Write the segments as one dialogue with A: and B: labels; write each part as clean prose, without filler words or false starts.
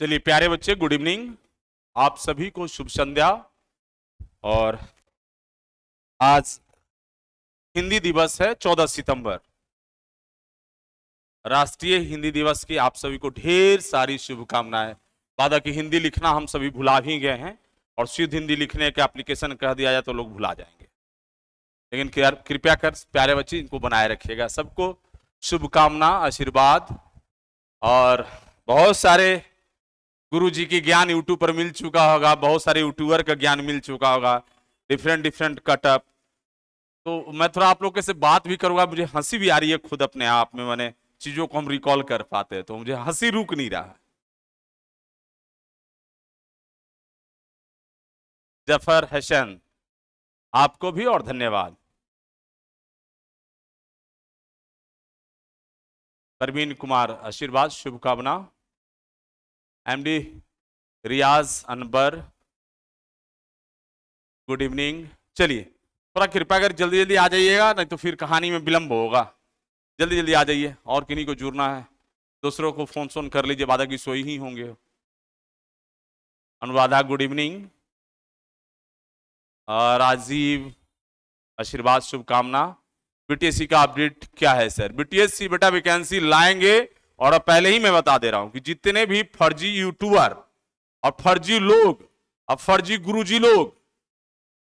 A: चलिए प्यारे बच्चे, गुड इवनिंग। आप सभी को शुभ संध्या। और आज हिंदी दिवस है 14 सितंबर, राष्ट्रीय हिंदी दिवस की आप सभी को ढेर सारी शुभकामनाएं। वादा कि हिंदी लिखना हम सभी भुला ही गए हैं और शुद्ध हिंदी लिखने का एप्लीकेशन कह दिया जाए तो लोग भुला जाएंगे। लेकिन कृपया कर प्यारे बच्चे इनको बनाए रखिएगा। सबको शुभकामना, आशीर्वाद। और बहुत सारे गुरु जी की ज्ञान यूट्यूब पर मिल चुका होगा, बहुत सारे यूट्यूबर का ज्ञान मिल चुका होगा, डिफरेंट डिफरेंट कटअप। तो मैं थोड़ा आप लोग से बात भी करूंगा। मुझे हंसी भी आ रही है खुद अपने आप में, मैंने चीजों को हम रिकॉल कर पाते हैं तो मुझे हंसी रुक नहीं रहा है। जफर हसन, आपको भी और धन्यवाद। परवीन कुमार, आशीर्वाद, शुभकामना। एमडी रियाज अनबर, गुड इवनिंग। चलिए थोड़ा कृपया कर जल्दी जल्दी आ जाइएगा, नहीं तो फिर कहानी में विलंब होगा। जल्दी जल्दी आ जाइए और किन्हीं को जुड़ना है। दूसरों को फोन सोन कर लीजिए, बाधा की सोई ही होंगे। Anuradha, good evening. राजीव, आशीर्वाद, शुभकामना। बीटीएससी का अपडेट क्या है सर? बीटीएससी बेटा वैकेंसी लाएंगे। और अब पहले ही मैं बता दे रहा हूं कि जितने भी फर्जी यूट्यूबर और फर्जी लोग और फर्जी गुरुजी लोग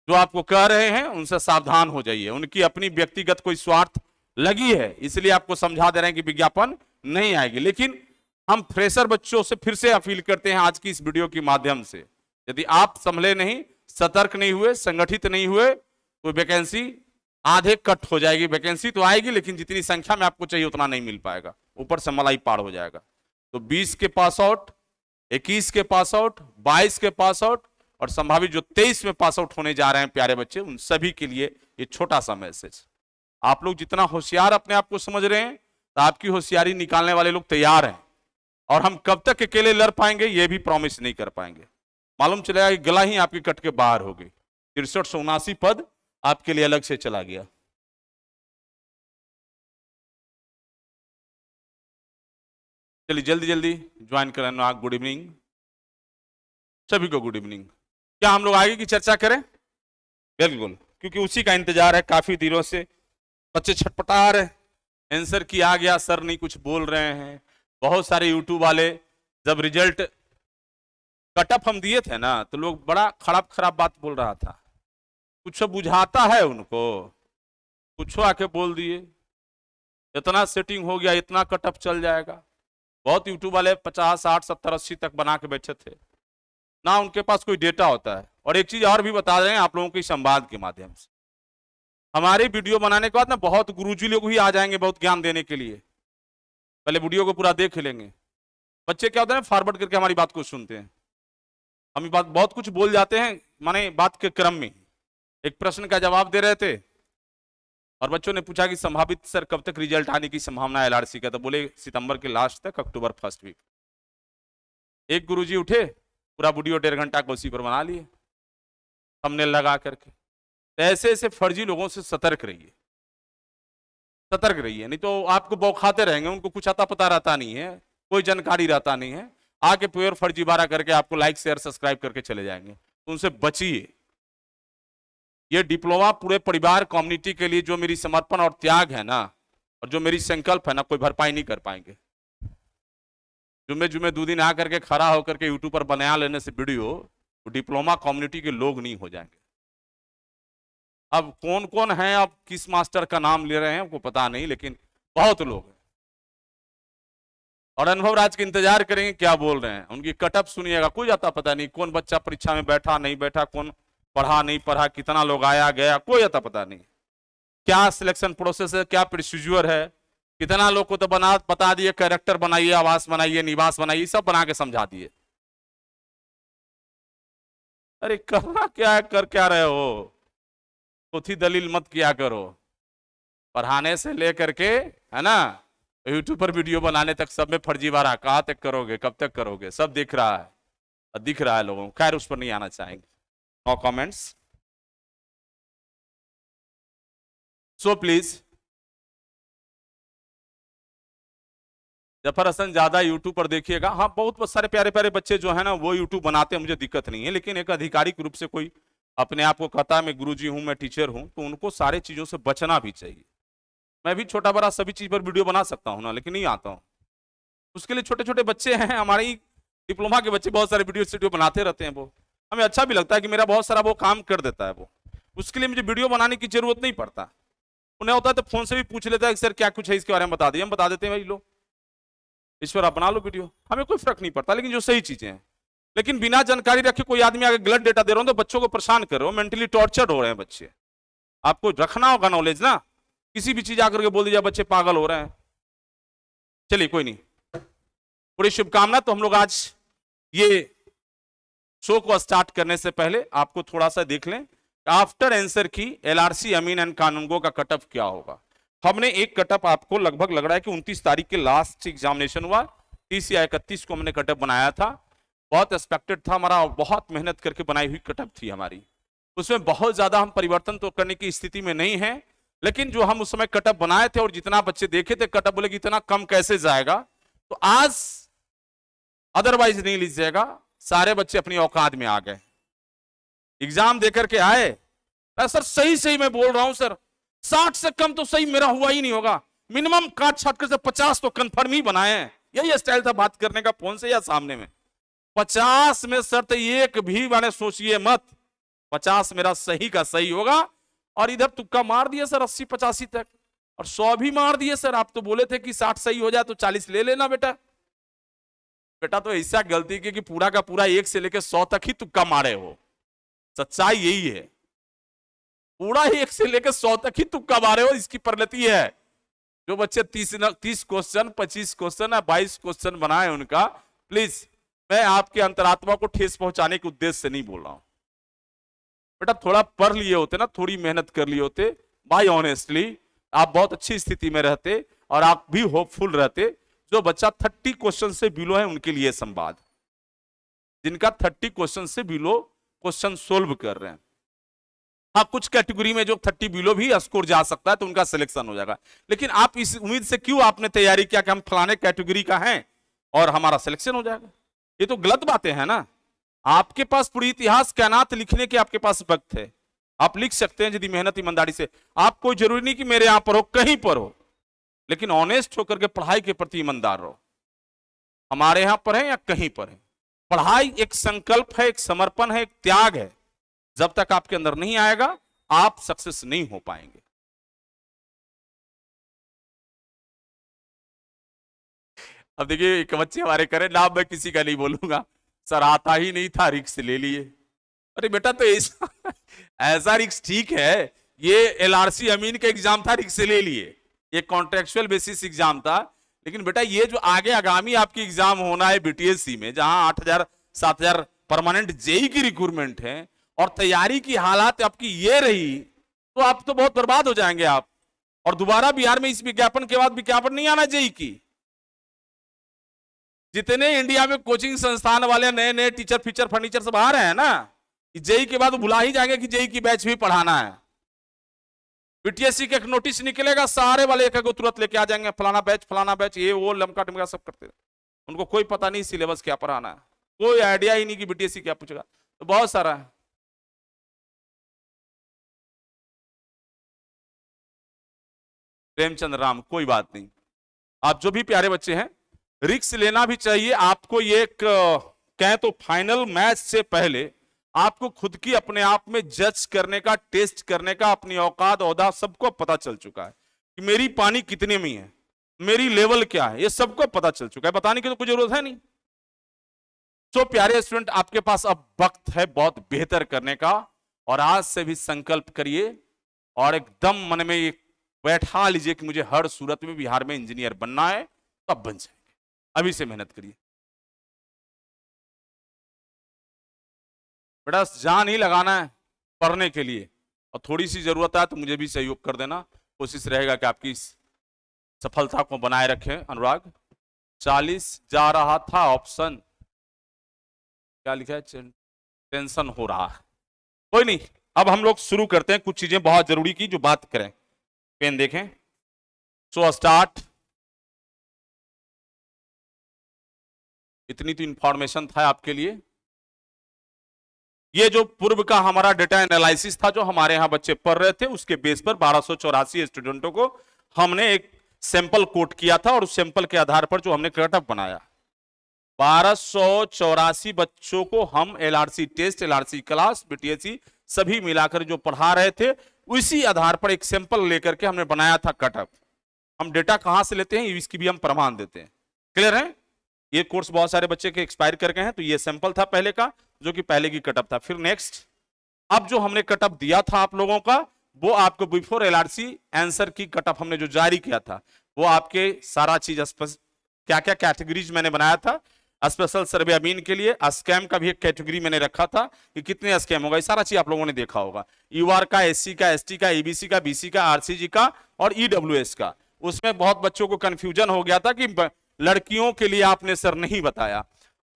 A: जो आपको कह रहे हैं, उनसे सावधान हो जाइए। उनकी अपनी व्यक्तिगत कोई स्वार्थ लगी है, इसलिए आपको समझा दे रहे हैं कि विज्ञापन नहीं आएगी। लेकिन हम फ्रेशर बच्चों से फिर से अपील करते हैं आज की इस वीडियो के माध्यम से, यदि आप संभले नहीं, सतर्क नहीं हुए, संगठित नहीं हुए, तो वैकेंसी आधे कट हो जाएगी। वैकेंसी तो आएगी लेकिन जितनी संख्या में आपको चाहिए उतना नहीं मिल पाएगा, ऊपर से मलाई पार हो जाएगा। तो 20 के पास आउट, 21 के पास आउट, 22 के पास आउट और संभावित जो 23 में पास आउट होने जा रहे हैं प्यारे बच्चे, उन सभी के लिए ये छोटा सा मैसेज। आप लोग जितना होशियार अपने आप को समझ रहे हैं, तो आपकी होशियारी निकालने वाले लोग तैयार हैं। और हम कब तक अकेले लड़ पाएंगे ये भी प्रॉमिस नहीं कर पाएंगे। मालूम चलेगा कि गला ही आपकी कट के बाहर हो गई। 6379 पद आपके लिए अलग से चला गया। चलिए जल्दी जल्दी ज्वाइन करना। गुड इवनिंग सभी को, गुड इवनिंग। क्या हम लोग आगे की चर्चा करें? बिल्कुल, क्योंकि उसी का इंतजार है काफी दिनों से। बच्चे छटपटा रहे, आंसर की आ गया, सर नहीं कुछ बोल रहे हैं। बहुत सारे यूट्यूब वाले जब रिजल्ट कटअप हम दिए थे ना, तो लोग बड़ा खराब खराब बात बोल रहा था। कुछ बुझाता है उनको, कुछ आके बोल दिए इतना सेटिंग हो गया, इतना कटअप चल जाएगा। बहुत यूट्यूब वाले 50, 60, 70, 80 तक बना के बैठे थे ना, उनके पास कोई डेटा होता है। और एक चीज और भी बता रहे हैं आप लोगों के संवाद के माध्यम से, हमारी वीडियो बनाने के बाद ना बहुत गुरुजी लोग ही आ जाएंगे बहुत ज्ञान देने के लिए। पहले वीडियो को पूरा देख लेंगे। बच्चे क्या होता है, फॉरवर्ड करके हमारी बात को सुनते हैं। हम बात बहुत कुछ बोल जाते हैं, माने बात के क्रम में। एक प्रश्न का जवाब दे रहे थे और बच्चों ने पूछा कि संभावित सर कब तक रिजल्ट आने की संभावना है एलआरसी का? तो बोले सितंबर के लास्ट तक, अक्टूबर फर्स्ट वीक। एक गुरुजी उठे, पूरा वीडियो 1.5 घंटा को उसी पर बना लिए हमने लगा करके। तो ऐसे ऐसे फर्जी लोगों से सतर्क रहिए, सतर्क रहिए, नहीं तो आपको बौखाते रहेंगे। उनको कुछ आता पता रहता नहीं है, कोई जानकारी रहता नहीं है, आके प्योर फर्जीवाड़ा करके आपको लाइक शेयर सब्सक्राइब करके चले जाएंगे। तो उनसे बचिए। ये डिप्लोमा पूरे परिवार कम्युनिटी के लिए जो मेरी समर्पण और त्याग है ना, और जो मेरी संकल्प है ना, कोई भरपाई नहीं कर पाएंगे। जुम्मे जुम्मे 2 दिन आकर के खड़ा होकर के यूट्यूब पर बना लेने से वीडियो, तो डिप्लोमा कम्युनिटी के लोग नहीं हो जाएंगे। अब कौन कौन है, अब किस मास्टर का नाम ले रहे हैं आपको पता नहीं, लेकिन बहुत लोग हैं। और अनुभव राज के इंतजार करेंगे क्या बोल रहे हैं, उनकी कटअप सुनिएगा। कोई आता पता नहीं, कौन बच्चा परीक्षा में बैठा नहीं बैठा, कौन पढ़ा नहीं पढ़ा, कितना लोग आया गया, कोई आता पता नहीं। क्या सिलेक्शन प्रोसेस है, क्या प्रोसीजर है, कितना लोग को तो बता दिए कैरेक्टर बनाइए, आवास बनाइए, निवास बनाइए, सब बना के समझा दिए। अरे करना क्या है, कर क्या रहे हो? पुथी दलील मत किया करो। पढ़ाने से लेकर के, है ना, यूट्यूब पर वीडियो बनाने तक सब में फर्जीवाड़ा। कहाँ तक करोगे, कब तक करोगे, सब दिख रहा है, दिख रहा है लोगों को। खैर उस पर नहीं आना चाहेंगे। No comments. So please Zafar Hasan ज्यादा यूट्यूब पर देखिएगा। हाँ, बहुत सारे प्यारे प्यारे बच्चे जो है ना वो यूट्यूब बनाते हैं, मुझे दिक्कत नहीं है, लेकिन एक आधिकारिक रूप से कोई अपने आप को कहता है मैं गुरुजी हूं, मैं टीचर हूं, तो उनको सारे चीजों से बचना भी चाहिए। मैं भी छोटा बड़ा सभी चीज पर वीडियो बना सकता हूँ ना, लेकिन नहीं आता हूँ। उसके लिए छोटे छोटे बच्चे हैं, हमारे ही डिप्लोमा के बच्चे बहुत सारे वीडियो बनाते रहते हैं। वो हमें अच्छा भी लगता है कि मेरा बहुत सारा वो काम कर देता है। वो उसके लिए मुझे वीडियो बनाने की जरूरत नहीं पड़ता। उन्हें होता है तो फोन से भी पूछ लेता है कि सर क्या कुछ है इसके बारे में बता दिए, हम बता देते हैं भाई लो ईश्वर आप बना लो वीडियो, हमें कोई फर्क नहीं पड़ता। लेकिन जो सही चीजें हैं, लेकिन बिना जानकारी रखे कोई आदमी आगे गलत डेटा दे रहा हूं तो बच्चों को परेशान कर रहे हो, मेंटली टॉर्चर्ड हो रहे हैं बच्चे। आपको रखना होगा नॉलेज ना, किसी भी चीज आकर के बोल दीजिए बच्चे पागल हो रहे हैं। चलिए कोई नहीं, पूरी शुभकामना। तो हम लोग आज ये शो को स्टार्ट करने से पहले आपको थोड़ा सा देख लें आफ्टर आंसर की एलआरसी अमीन एंड कानूनगो का कटअप क्या होगा। हमने एक कटअप आपको लगभग लग रहा है कि 29 तारीख के लास्ट एग्जामिनेशन हुआ, 30 या 31 को हमने कटअप बनाया था। बहुत एक्सपेक्टेड था हमारा, बहुत मेहनत करके बनाई हुई कटअप थी हमारी। उसमें बहुत ज्यादा हम परिवर्तन तो करने की स्थिति में नहीं है, लेकिन जो हम उस समय कटअप बनाए थे और जितना बच्चे देखे थे कटअप, बोले कि इतना कम कैसे जाएगा। तो आज अदरवाइज नहीं लीजिएगा, सारे बच्चे अपनी औकात में आ गए, एग्जाम देकर के आए। सर सही सही मैं बोल रहा हूं सर, 60 से कम तो सही मेरा हुआ ही नहीं होगा, मिनिमम काट छाट कर 50 तो कंफर्म ही बनाए हैं। यही स्टाइल था बात करने का, फोन से या सामने में। 50 में सर तो एक भी मैंने सोचिए मत, 50 मेरा सही का सही होगा। और इधर तुक्का मार दिए सर 80-85 तक, और 100 भी मार दिए सर। आप तो बोले थे कि 60 सही हो जाए तो 40 ले लेना बेटा। बेटा तो ऐसा गलती की कि पूरा का पूरा 1 से लेकर 100 तक ही तुक्का मारे हो। सच्चाई यही है, पूरा 1 से लेकर 100 तक ही तुक्का मारे हो, इसकी परिणति है। जो बच्चे 30 क्वेश्चन 25 क्वेश्चन या 22 क्वेश्चन बनाए उनका, प्लीज मैं आपके अंतरात्मा को ठेस पहुंचाने के उद्देश्य से नहीं बोल रहा हूं। बेटा थोड़ा पढ़ लिए होते ना, थोड़ी मेहनत कर लिए होते, बाय ऑनेस्टली आप बहुत अच्छी स्थिति में रहते और आप भी होपफुल रहते। जो बच्चा 30 क्वेश्चन से बिलो है उनके लिए संवाद, जिनका 30 क्वेश्चन से बिलो क्वेश्चन सोल्व कर रहे हैं। हाँ, कुछ कैटेगरी में जो 30 बिलो भी स्कोर जा सकता है तो उनका सिलेक्शन हो जाएगा। लेकिन आप इस उम्मीद से क्यों आपने तैयारी किया कि हम फलाने कैटेगरी का हैं और हमारा सिलेक्शन हो जाएगा? ये तो गलत बातें हैं ना। आपके पास पूरी इतिहास कायनात लिखने के आपके पास वक्त है, आप लिख सकते हैं यदि मेहनत ईमानदारी से। आप कोई जरूरी नहीं कि मेरे यहां पर हो, कहीं पर हो, लेकिन ऑनेस्ट होकर के पढ़ाई के प्रति ईमानदार रहो। हमारे यहां पर है या कहीं पर है, पढ़ाई एक संकल्प है, एक समर्पण है, एक त्याग है। जब तक आपके अंदर नहीं आएगा आप सक्सेस नहीं हो पाएंगे। अब देखिए एक बच्चे हमारे करे, नाम मैं किसी का नहीं बोलूंगा, सर आता ही नहीं था रिक्स ले लिए। अरे बेटा तो ऐसा ऐसा रिक्स ठीक है, ये एलआरसी अमीन का एग्जाम था, रिक्स ले लिए, ये कॉन्ट्रेक्चुअल बेसिस एग्जाम था। लेकिन बेटा ये जो आगे आगामी आपकी एग्जाम होना है बीटीएससी में, जहां 8,000-7,000 परमानेंट जेई की रिक्रूटमेंट है और तैयारी की हालात आपकी ये रही, तो आप तो बहुत बर्बाद हो जाएंगे आप। और दोबारा बिहार में इस विज्ञापन के बाद विज्ञापन नहीं आना जेई की। जितने इंडिया में कोचिंग संस्थान वाले नए नए टीचर फीचर फर्नीचर सब आ रहे हैं ना, जेई के बाद भुला ही जाएंगे कि जेई की बैच भी पढ़ाना है। बीटीएससी का एक नोटिस निकलेगा, सारे वाले एक तुरंत लेके आ जाएंगे, फलाना बैच ये वो लमका टमका सब करते हैं। उनको कोई पता नहीं सिलेबस क्या पढ़ाना है, कोई आइडिया ही नहीं कि बीटीएससी क्या पूछेगा। तो बहुत सारा है। प्रेमचंद राम, कोई बात नहीं, आप जो भी प्यारे बच्चे हैं रिस्क लेना भी चाहिए आपको। ये कहें तो फाइनल मैच से पहले आपको खुद की अपने आप में जज करने का, टेस्ट करने का, अपनी औकात औदा सबको पता चल चुका है कि मेरी पानी कितने में है, मेरी लेवल क्या है, ये सबको पता चल चुका है, बताने की तो कोई जरूरत है नहीं। तो प्यारे स्टूडेंट आपके पास अब वक्त है बहुत बेहतर करने का, और आज से भी संकल्प करिए और एकदम मन में एक बैठा लीजिए कि मुझे हर सूरत में बिहार में इंजीनियर बनना है, तब बन जाएंगे। अभी से मेहनत करिए बेटा, जान ही लगाना है पढ़ने के लिए, और थोड़ी सी जरूरत है तो मुझे भी सहयोग कर देना। कोशिश रहेगा कि आपकी सफलता को बनाए रखें। अनुराग 40 जा रहा था, ऑप्शन क्या लिखा है, टेंशन हो रहा है, कोई नहीं। अब हम लोग शुरू करते हैं, कुछ चीजें बहुत जरूरी की जो बात करें। पेन देखें, सो स्टार्ट। इतनी तो इंफॉर्मेशन था आपके लिए। ये जो पूर्व का हमारा डेटा एनालिसिस था जो हमारे यहां बच्चे पढ़ रहे थे, उसके बेस पर 1284 स्टूडेंटों को हमने एक सैंपल कोट किया था और उस सैंपल के आधार पर जो हमने कटअप बनाया, 1284 बच्चों को हम LRC test, LRC class, BTSC सभी मिलाकर जो पढ़ा रहे थे, उसी आधार पर एक सैंपल लेकर के हमने बनाया था कटअप। हम डेटा कहां से लेते हैं इसकी भी हम प्रमाण देते हैं। क्लियर है? ये कोर्स बहुत सारे बच्चे के एक्सपायर कर गए हैं, तो ये सैंपल था पहले का, जो कि पहले की कटअप था। फिर नेक्स्ट, अब जो हमने कटअप दिया था आप लोगों का, वो आपको बिफोर एलआरसी आंसर की कटअप हमने जो जारी किया था, वो आपके सारा चीज क्या क्या कैटेगरीज मैंने बनाया था। स्पेशल सर्वे अमीन के लिए स्कैम का भी एक कैटेगरी मैंने रखा था कि कितने स्कैम होगा, ये सारा चीज आप लोगों ने देखा होगा। यूआर का, एससी का, एसटी का, ईबीसी का, बीसी का, आरसीजी का और ईडब्ल्यूएस का। उसमें बहुत बच्चों को कंफ्यूजन हो गया था कि लड़कियों के लिए आपने सर नहीं बताया,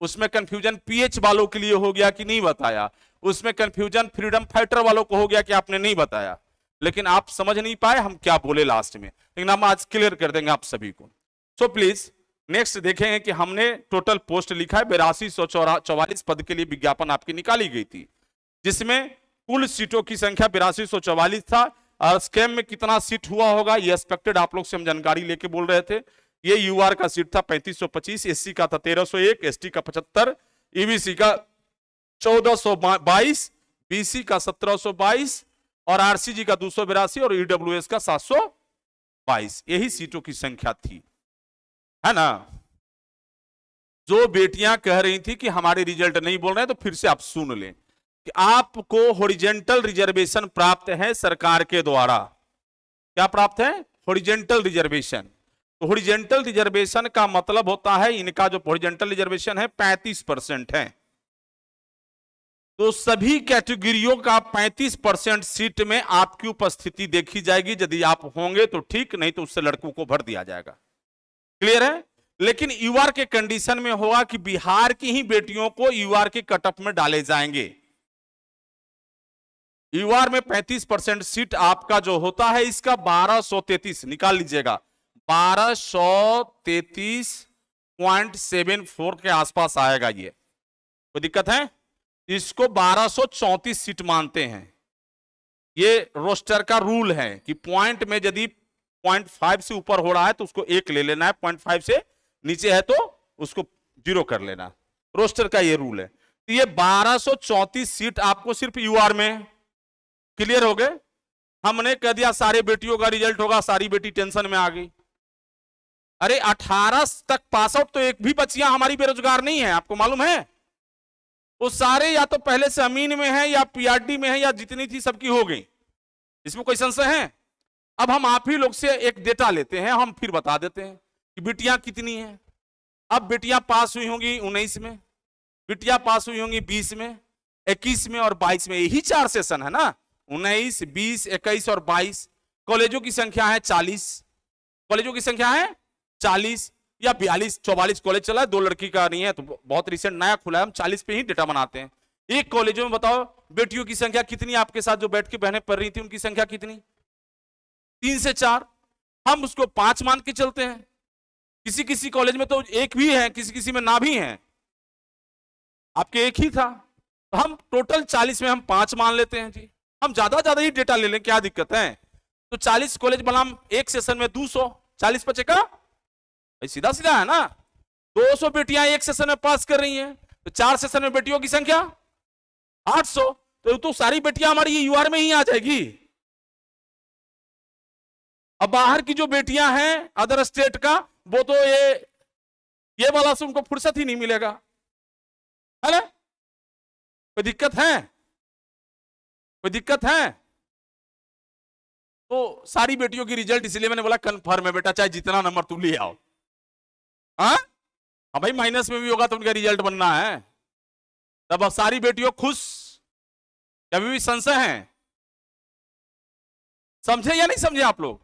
A: उसमें कंफ्यूजन पीएच वालों के लिए हो गया कि नहीं बताया, उसमें कंफ्यूजन फ्रीडम फाइटर वालों को हो गया कि आपने नहीं बताया, लेकिन आप समझ नहीं पाए हम क्या बोले लास्ट में, लेकिन हम आज क्लियर कर देंगे आप सभी को। सो प्लीज नेक्स्ट देखेंगे कि हमने टोटल पोस्ट लिखा है 8244 पद के लिए विज्ञापन आपकी निकाली गई थी, जिसमें कुल सीटों की संख्या 8244 था। और स्कैम में कितना सीट हुआ होगा ये एक्सपेक्टेड आप लोग से हम जानकारी लेके बोल रहे थे। ये यूआर का सीट था 3525, एससी का था 1301, एसटी का 75, ईबीसी का 1422, बीसी का 1722 और आरसीजी का 282 और ईडब्ल्यूएस का 722। यही सीटों की संख्या थी, है ना। जो बेटियां कह रही थी कि हमारे रिजल्ट नहीं बोल रहे हैं, तो फिर से आप सुन लें कि आपको हॉरिजेंटल रिजर्वेशन प्राप्त है सरकार के द्वारा। क्या प्राप्त है? Horizontal reservation. तो हॉरिजेंटल रिजर्वेशन का मतलब होता है, इनका जो हॉरिजेंटल रिजर्वेशन है 35% है, तो सभी कैटेगरियों का 35% सीट में आपकी उपस्थिति देखी जाएगी। यदि आप होंगे तो ठीक, नहीं तो उससे लड़कों को भर दिया जाएगा। क्लियर है? लेकिन यूआर के कंडीशन में होगा कि बिहार की ही बेटियों को यूआर के कटअप में डाले जाएंगे। यूआर में 35% सीट आपका जो होता है, इसका 1233 निकाल लीजिएगा, 1233.74 के आसपास आएगा। ये कोई दिक्कत है? इसको 1234 सीट मानते हैं। ये रोस्टर का रूल है कि पॉइंट में यदि 0.5 से ऊपर हो रहा है तो उसको 1 ले लेना है, 0.5 से नीचे है तो उसको 0 कर लेना। रोस्टर का ये रूल है। तो ये 1234 सीट आपको सिर्फ यूआर में। क्लियर हो गए? हमने कह दिया सारे बेटियों का रिजल्ट होगा, सारी बेटी टेंशन में आ गई। अरे 18 तक पास आउट तो एक भी बच्चियां हमारी बेरोजगार नहीं है, आपको मालूम है? वो सारे या तो पहले से अमीन में है या पीआरडी में है, या जितनी थी सबकी हो गई। इसमें कोई संशय है? अब हम आप ही लोग से एक डेटा लेते हैं, हम फिर बता देते हैं कि बेटियां कितनी हैं। अब बेटियां पास हुई होंगी 19 में, बेटियां पास हुई होंगी 20 में, 21 में और 22 में। यही 4 सेशन है ना, 19, 20, 21 और 22। कॉलेजों की संख्या है 40, कॉलेजों की संख्या है 40 या 42, 44 कॉलेज चला है, 2 लड़की का नहीं है, तो बहुत रिसेंट नया खुला है, हम 40 पे ही डेटा बनाते हैं। एक कॉलेजों में बताओ बेटियों की संख्या कितनी, आपके साथ जो बैठ के बहनें पढ़ रही थी उनकी संख्या कितनी? 3 से 4। हम उसको 5 मान के चलते हैं। किसी किसी कॉलेज में तो 1 भी है, किसी किसी में ना भी है। आपके 1 ही था, तो हम टोटल 40 में हम 5 मान लेते हैं जी। हम ज्यादा ही डेटा ले लें, क्या दिक्कत है? तो 40 कॉलेज बनाम एक सेशन में 200, 40 बचे का सीधा सीधा है ना। 200 बेटियां एक सेशन में पास कर रही हैं, तो 4 सेशन में बेटियों की संख्या 800, तो सारी बेटियां हमारी ये यूआर में ही आ जाएगी। अब बाहर की जो बेटियां हैं अदर स्टेट का, वो तो ये वाला से उनको फुर्सत ही नहीं मिलेगा, है ना। कोई दिक्कत है? कोई दिक्कत है? तो सारी बेटियों की रिजल्ट इसलिए मैंने बोला कंफर्म है बेटा, चाहे जितना नंबर तुम ले आओ। हाँ भाई, माइनस में भी होगा तो उनका रिजल्ट बनना है। तब अब सारी बेटियों खुश, अभी भी संशय है? समझे या नहीं समझे आप लोग?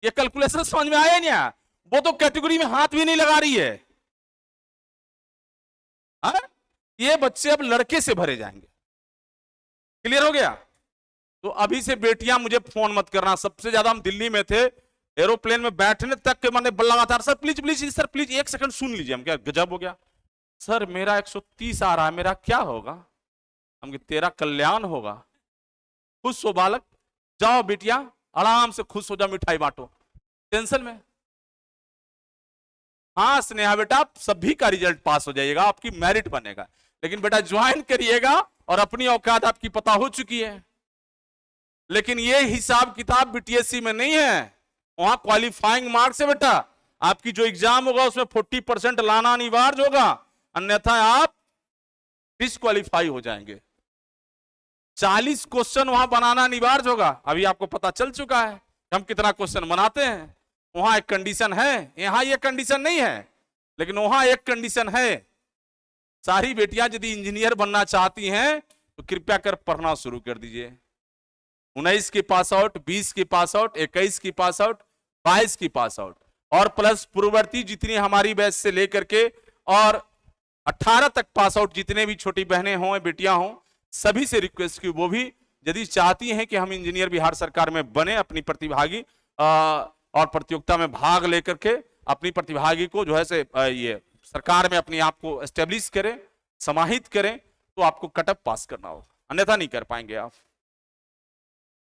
A: ये कैलकुलेशन समझ में आया नहीं? वो तो कैटेगरी में हाथ भी नहीं लगा रही है। हाँ? ये बच्चे अब लड़के से भरे जाएंगे। क्लियर हो गया? तो अभी से बेटियां मुझे फोन मत करना। सबसे ज्यादा हम दिल्ली में थे, एरोप्लेन में बैठने तक के मैंने लगातार sir please please sir please 1 second सुन लीजिए। हम क्या गजब हो गया, सर मेरा 130 आ रहा है, मेरा क्या होगा? हम तेरा कल्याण होगा। खुश हो बालक, जाओ बेटिया आराम से खुश हो जाओ, मिठाई बांटो, टेंशन में। हाँ स्नेहा बेटा, सभी का रिजल्ट पास हो जाएगा, आपकी मेरिट बनेगा, लेकिन बेटा ज्वाइन करिएगा और अपनी औकात आपकी पता हो चुकी है। लेकिन ये हिसाब किताब बीटीएससी में नहीं है, वहां क्वालिफाइंग मार्क्स है बेटा। आपकी जो एग्जाम होगा उसमें 40% लाना अनिवार्य होगा, अन्यथा आप डिस्क्वालीफाई हो जाएंगे। 40 क्वेश्चन वहां बनाना अनिवार्य होगा। अभी आपको पता चल चुका है हम कितना क्वेश्चन बनाते हैं। वहां एक कंडीशन है, यहां ये कंडीशन नहीं है, लेकिन वहां एक कंडीशन है। सारी बेटियां यदि इंजीनियर बनना चाहती हैं तो कृपया कर पढ़ना शुरू कर दीजिए। 19 की पास आउट, 20 की पास आउट, 21 की पास आउट, 22 की पास आउट और प्लस पूर्ववर्ती जितनी हमारी बैच से लेकर के और 18 तक पास आउट जितने भी छोटी बहनें हों बेटियां हों, सभी से रिक्वेस्ट की वो भी यदि चाहती हैं कि हम इंजीनियर बिहार सरकार में बने, अपनी प्रतिभागी और प्रतियोगिता में भाग लेकर के अपनी प्रतिभागी को जो है से ये सरकार में अपने आप को एस्टेब्लिश करें, समाहित करें, तो आपको कटअप पास करना होगा, अन्यथा नहीं कर पाएंगे आप।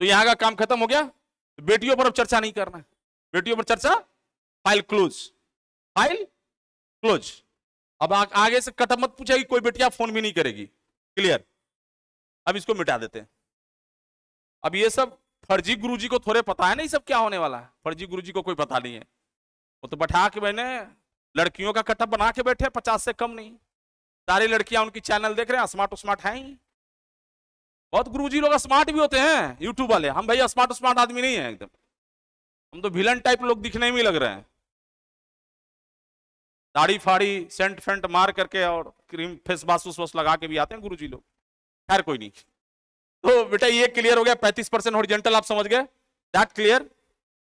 A: तो यहां का काम खत्म हो गया। तो बेटियों पर अब चर्चा नहीं करना है, बेटियों पर चर्चा, फाइल क्लोज, फाइल क्लोज। अब आगे से कटअप मत पूछेगी, कोई बेटियां फोन भी नहीं करेगी, क्लियर। अब इसको मिटा देते हैं। अब ये सब फर्जी गुरुजी को थोड़े पता है ना, ये सब क्या होने वाला है, फर्जी गुरुजी को कोई पता नहीं है। वो तो बैठा के मैंने लड़कियों का कटअप बना के बैठे, 50 से कम नहीं, सारी लड़कियां उनकी चैनल देख रहे हैं, स्मार्ट स्मार्ट है ही। बहुत गुरुजी लोग स्मार्ट भी होते हैं यूट्यूब वाले, हम भैया स्मार्ट आदमी नहीं है एकदम, हम तो विलन टाइप लोग दिखने में लग रहे हैं। दाढ़ी फाड़ी सेंट फेंट मार करके और क्रीम फेस वाश लगा के भी आते हैं गुरुजी लोग। खैर कोई नहीं। तो बेटा ये क्लियर हो गया, 35% हॉरिजॉन्टल आप समझ गए, दैट क्लियर।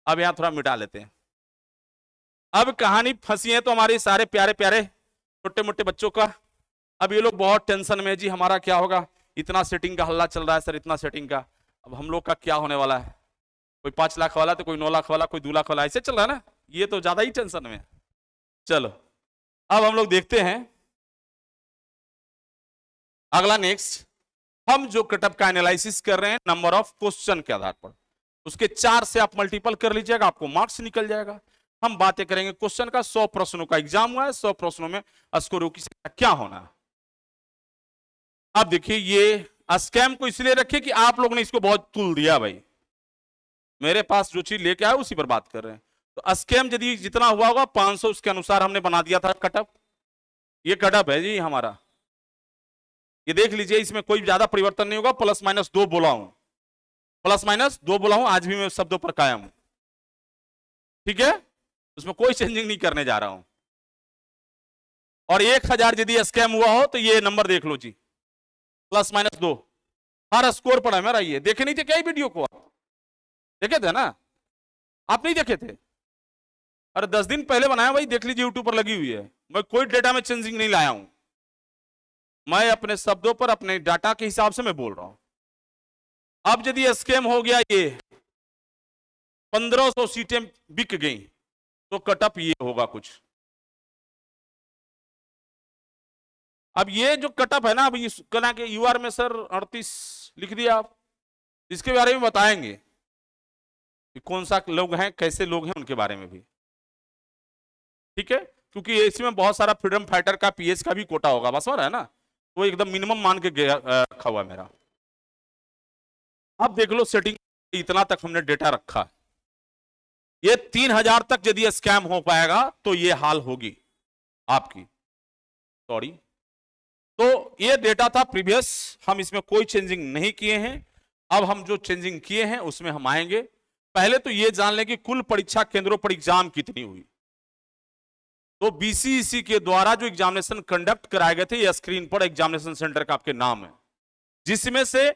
A: अब यहां थोड़ा मिटा लेते हैं। अब कहानी फंसी है तो हमारे सारे प्यारे प्यारे छोटे मोटे बच्चों का। अब ये लोग बहुत टेंशन में, जी हमारा क्या होगा, इतना सेटिंग का हल्ला चल रहा है सर, इतना सेटिंग का, अब हम लोग का क्या होने वाला है। कोई 5 लाख वाला तो कोई 9 लाख वाला, कोई 2 लाख वाला, ऐसे चल रहा है ना, ये तो ज्यादा ही टेंशन में। चलो अब हम लोग देखते हैं अगला नेक्स्ट। हम जो कटअप का एनालिसिस कर रहे हैं नंबर ऑफ क्वेश्चन के आधार पर, उसके 4 से आप मल्टीपल कर लीजिएगा, आपको मार्क्स निकल जाएगा। हम बातें करेंगे क्वेश्चन का, 100 प्रश्नों का एग्जाम हुआ है, 100 प्रश्नों में स्कोर की संख्या क्या होना है। अब देखिए ये स्कैम को इसलिए रखिए कि आप लोग ने इसको बहुत तुल दिया भाई, मेरे पास जो चीज लेके आया उसी पर बात कर रहे हैं। तो स्कैम यदि जितना हुआ होगा 500 उसके अनुसार हमने बना दिया था कटअप। ये कटअप है जी हमारा, ये देख लीजिए, इसमें कोई ज्यादा परिवर्तन नहीं होगा। +- 2 बोला हूं, +- 2 बोला हूं, आज भी मैं शब्दों पर कायम हूं, ठीक है, उसमें कोई चेंजिंग नहीं करने जा रहा हूं। और 1000 यदि स्कैम हुआ हो तो ये नंबर देख लो जी, +- 2 हर स्कोर पर है मेरा। ये देखे नहीं थे क्या वीडियो को, आप देखे थे ना? आप नहीं देखे थे? अरे 10 दिन पहले बनाया भाई, देख लीजिए यूट्यूब पर लगी हुई है। मैं कोई डेटा में चेंजिंग नहीं लाया हूं, मैं अपने शब्दों पर अपने डाटा के हिसाब से मैं बोल रहा हूं। अब यदि स्कैम हो गया, ये 1500 सीटें बिक गई, तो कटअप ये होगा कुछ। अब ये जो कटअप है ना, अब इस कला के यूआर में सर 38 लिख दिया आप, इसके बारे में बताएंगे कि कौन सा लोग हैं, कैसे लोग हैं, उनके बारे में भी, ठीक है। क्योंकि इसमें बहुत सारा फ्रीडम फाइटर का, पीएस का भी कोटा होगा, बस हो रहा है ना, वो एकदम मिनिमम मान के रखा हुआ मेरा। अब देख लो सेटिंग, इतना तक हमने डेटा रखा, ये 3000 तक यदि स्कैम हो पाएगा तो ये हाल होगी आपकी, सॉरी। तो ये डेटा था प्रीवियस, हम इसमें कोई चेंजिंग नहीं किए हैं। अब हम जो चेंजिंग किए हैं उसमें हम आएंगे। पहले तो ये जान लें कि कुल परीक्षा केंद्रों पर एग्जाम कितनी हुई। तो बीसीईसी के द्वारा जो एग्जामिनेशन कंडक्ट कराए गए थे, ये स्क्रीन पर एग्जामिनेशन सेंटर का आपके नाम है, जिसमें से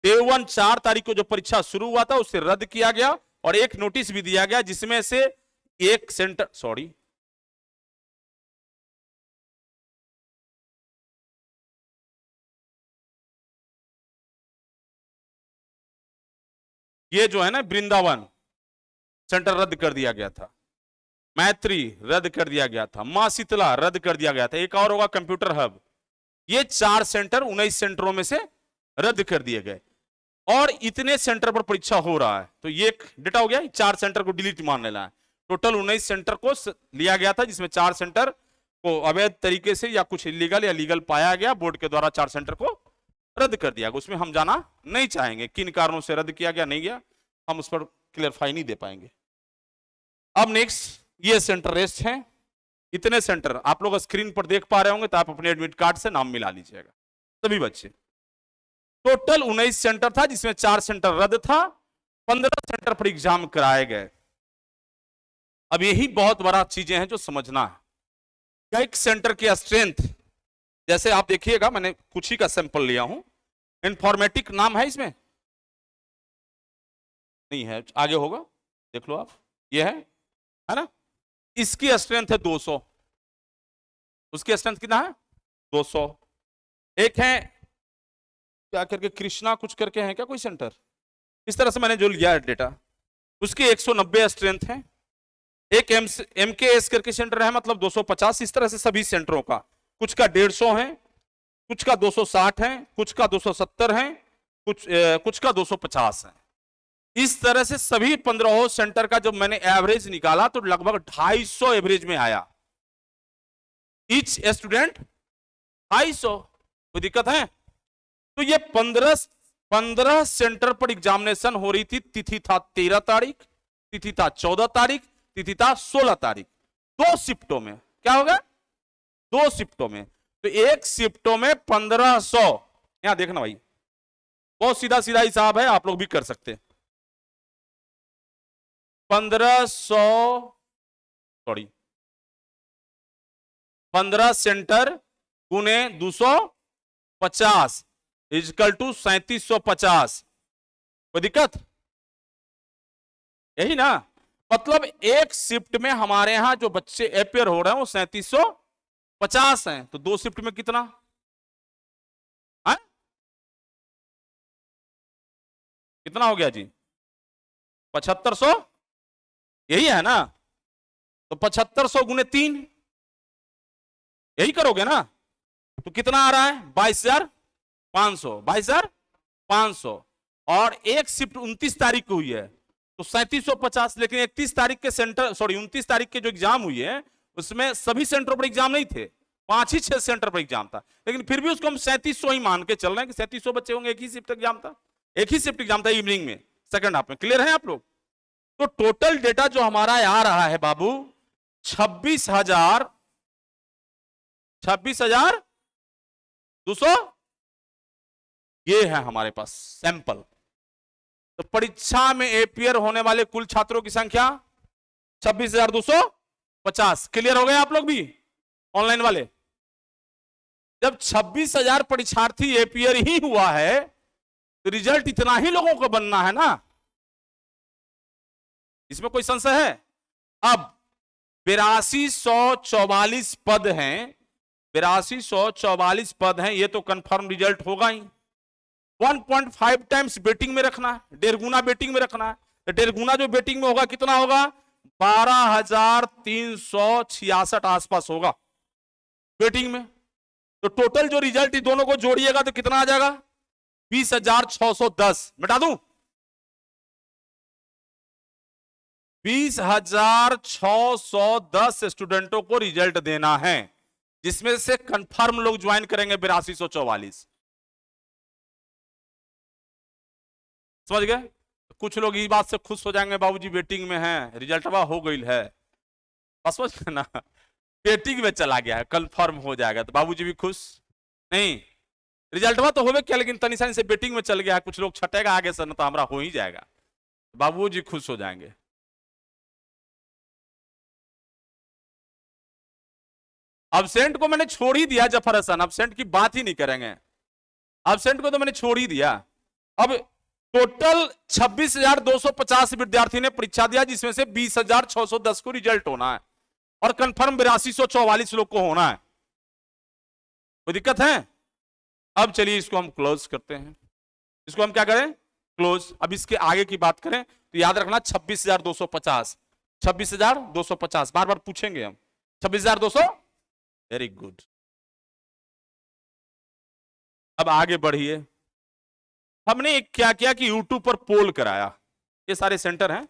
A: डे 1 4 तारीख को जो परीक्षा शुरू हुआ था उसे रद्द किया गया और एक नोटिस भी दिया गया, जिसमें से एक सेंटर, सॉरी, ये जो है ना वृंदावन सेंटर रद्द कर दिया गया था। मैत्री रद्द कर दिया गया था, मां शीतला रद्द कर दिया गया था, एक और होगा कंप्यूटर हब। ये 4 सेंटर 19 सेंटरों में से रद्द कर दिए गए और इतने सेंटर पर परीक्षा हो रहा है। तो ये एक डेटा हो गया, 4 सेंटर को डिलीट मान लेना है। टोटल 19 सेंटर को लिया गया था, जिसमें 4 सेंटर को अवैध तरीके से या कुछ इलीगल या लीगल पाया गया, बोर्ड के द्वारा 4 सेंटर को रद्द कर दिया गया। उसमें हम जाना नहीं चाहेंगे किन कारणों से रद्द किया गया, नहीं गया, हम उस पर क्लियरफाई नहीं दे पाएंगे। अब नेक्स्ट, ये सेंटर रेस्ट हैं, इतने सेंटर आप लोग स्क्रीन पर देख पा रहे होंगे, तो आप अपने एडमिट कार्ड से नाम मिला लीजिएगा सभी बच्चे। टोटल 19 सेंटर था, जिसमें 4 सेंटर रद्द था, 15 सेंटर पर एग्जाम कराए गए। अब यही बहुत बड़ा चीजें हैं जो समझना है। एक सेंटर की स्ट्रेंथ, जैसे आप देखिएगा, मैंने कुछ ही का सैंपल लिया हूं। इंफॉर्मेटिक नाम है इसमें, नहीं है, आगे होगा, देख लो आप, ये है ना। इसकी स्ट्रेंथ है 200, उसकी स्ट्रेंथ कितना है 200। एक है क्या करके कृष्णा कुछ करके है क्या कोई सेंटर, इस तरह से मैंने जो लिया है डेटा, उसकी 190 स्ट्रेंथ है। एक MKS करके सेंटर है, मतलब 250। इस तरह से सभी सेंटरों का, कुछ का 150 है, कुछ का 260 है, कुछ का 270 है, कुछ का 250 है। इस तरह से सभी 15 सेंटर का जब मैंने एवरेज निकाला तो लगभग 250 एवरेज में आया। ईच स्टूडेंट 250, कोई दिक्कत है? तो ये 15 सेंटर पर एग्जामिनेशन हो रही थी। तिथि था 13 तारीख, तिथि था 14 तारीख, तिथि था 16 तारीख। 2 शिफ्टों में, क्या होगा 2 शिफ्टों में। तो एक शिफ्टों में 1500, यहां देखना भाई, बहुत सीधा सीधा हिसाब है, आप लोग भी कर सकते हैं। 15 सेंटर गुने 250 इजकल टू 3750। कोई दिक्कत? यही ना, मतलब एक शिफ्ट में हमारे यहां जो बच्चे अपेयर हो रहे हैं वो 3750 हैं। तो 2 शिफ्ट में कितना है? कितना हो गया जी? 7500, यही है ना। तो 7500 गुने 3, यही करोगे ना, तो कितना आ रहा है 22500, 22500। और एक शिफ्ट 29 तारीख को हुई है तो 3750। लेकिन 31 तारीख के सेंटर, सॉरी 29 तारीख के जो एग्जाम हुई है उसमें सभी सेंटरों पर एग्जाम नहीं थे, 5 ही 6 सेंटर पर एग्जाम था। लेकिन फिर भी उसको हम 3700 ही मान के चल रहे हैं कि 3700 बच्चे होंगे। एक ही शिफ्ट एग्जाम था, एक ही शिफ्ट एग्जाम था इवनिंग में, सेकंड हाफ में। क्लियर है आप लोग? तो टोटल डेटा जो हमारा आ रहा है बाबू 26,200, ये है हमारे पास सैंपल। तो परीक्षा में अपियर होने वाले कुल छात्रों की संख्या 26,250। क्लियर हो गए आप लोग भी ऑनलाइन वाले? जब 26,000 परीक्षार्थी अपियर ही हुआ है तो रिजल्ट इतना ही लोगों को बनना है ना, इसमें कोई संशय है? अब 8244 पद हैं, 8244 पद हैं, ये तो कंफर्म रिजल्ट होगा ही। 1.5 टाइम्स बेटिंग में रखना है, 1.5 गुना बेटिंग में रखना है। तो 1.5 गुना जो बेटिंग में होगा कितना होगा? 12,366 आसपास होगा बेटिंग में। तो टोटल जो रिजल्ट इन दोनों को जोड़िएगा तो कितना आ जाएगा? 20,610। मिटा दूं? 20,610 स्टूडेंटों को रिजल्ट देना है, जिसमें से कंफर्म लोग ज्वाइन करेंगे 8244। समझ गए? कुछ लोग इस बात से खुश हो जाएंगे, बाबूजी वेटिंग में है, रिजल्ट हो गई है, बस समझ गए ना, वेटिंग में चला गया है, कंफर्म हो जाएगा तो बाबूजी भी खुश। नहीं, रिजल्ट तो होवे क्या, लेकिन तनिशानी से वेटिंग में चल गया है, कुछ लोग छटेगा आगे से, ना तो हमारा हो ही जाएगा, बाबूजी खुश हो जाएंगे। अब्सेंट को मैंने छोड़ ही दिया जफर हसन, अब्सेंट की बात ही नहीं करेंगे, अब्सेंट को तो मैंने छोड़ ही दिया। अब टोटल 26,250 विद्यार्थी ने परीक्षा दिया, जिसमें से 20,610 को रिजल्ट होना है और कंफर्म 8244 लोग को होना है। कोई दिक्कत है? अब चलिए इसको हम क्लोज करते हैं, इसको हम क्या करें? क्लोज। अब इसके आगे की बात करें तो याद रखना 26,250 26,250, बार बार पूछेंगे हम। 26,200, वेरी गुड। अब आगे बढ़िए। हमने एक क्या किया कि यूट्यूब पर पोल कराया, ये सारे सेंटर हैं,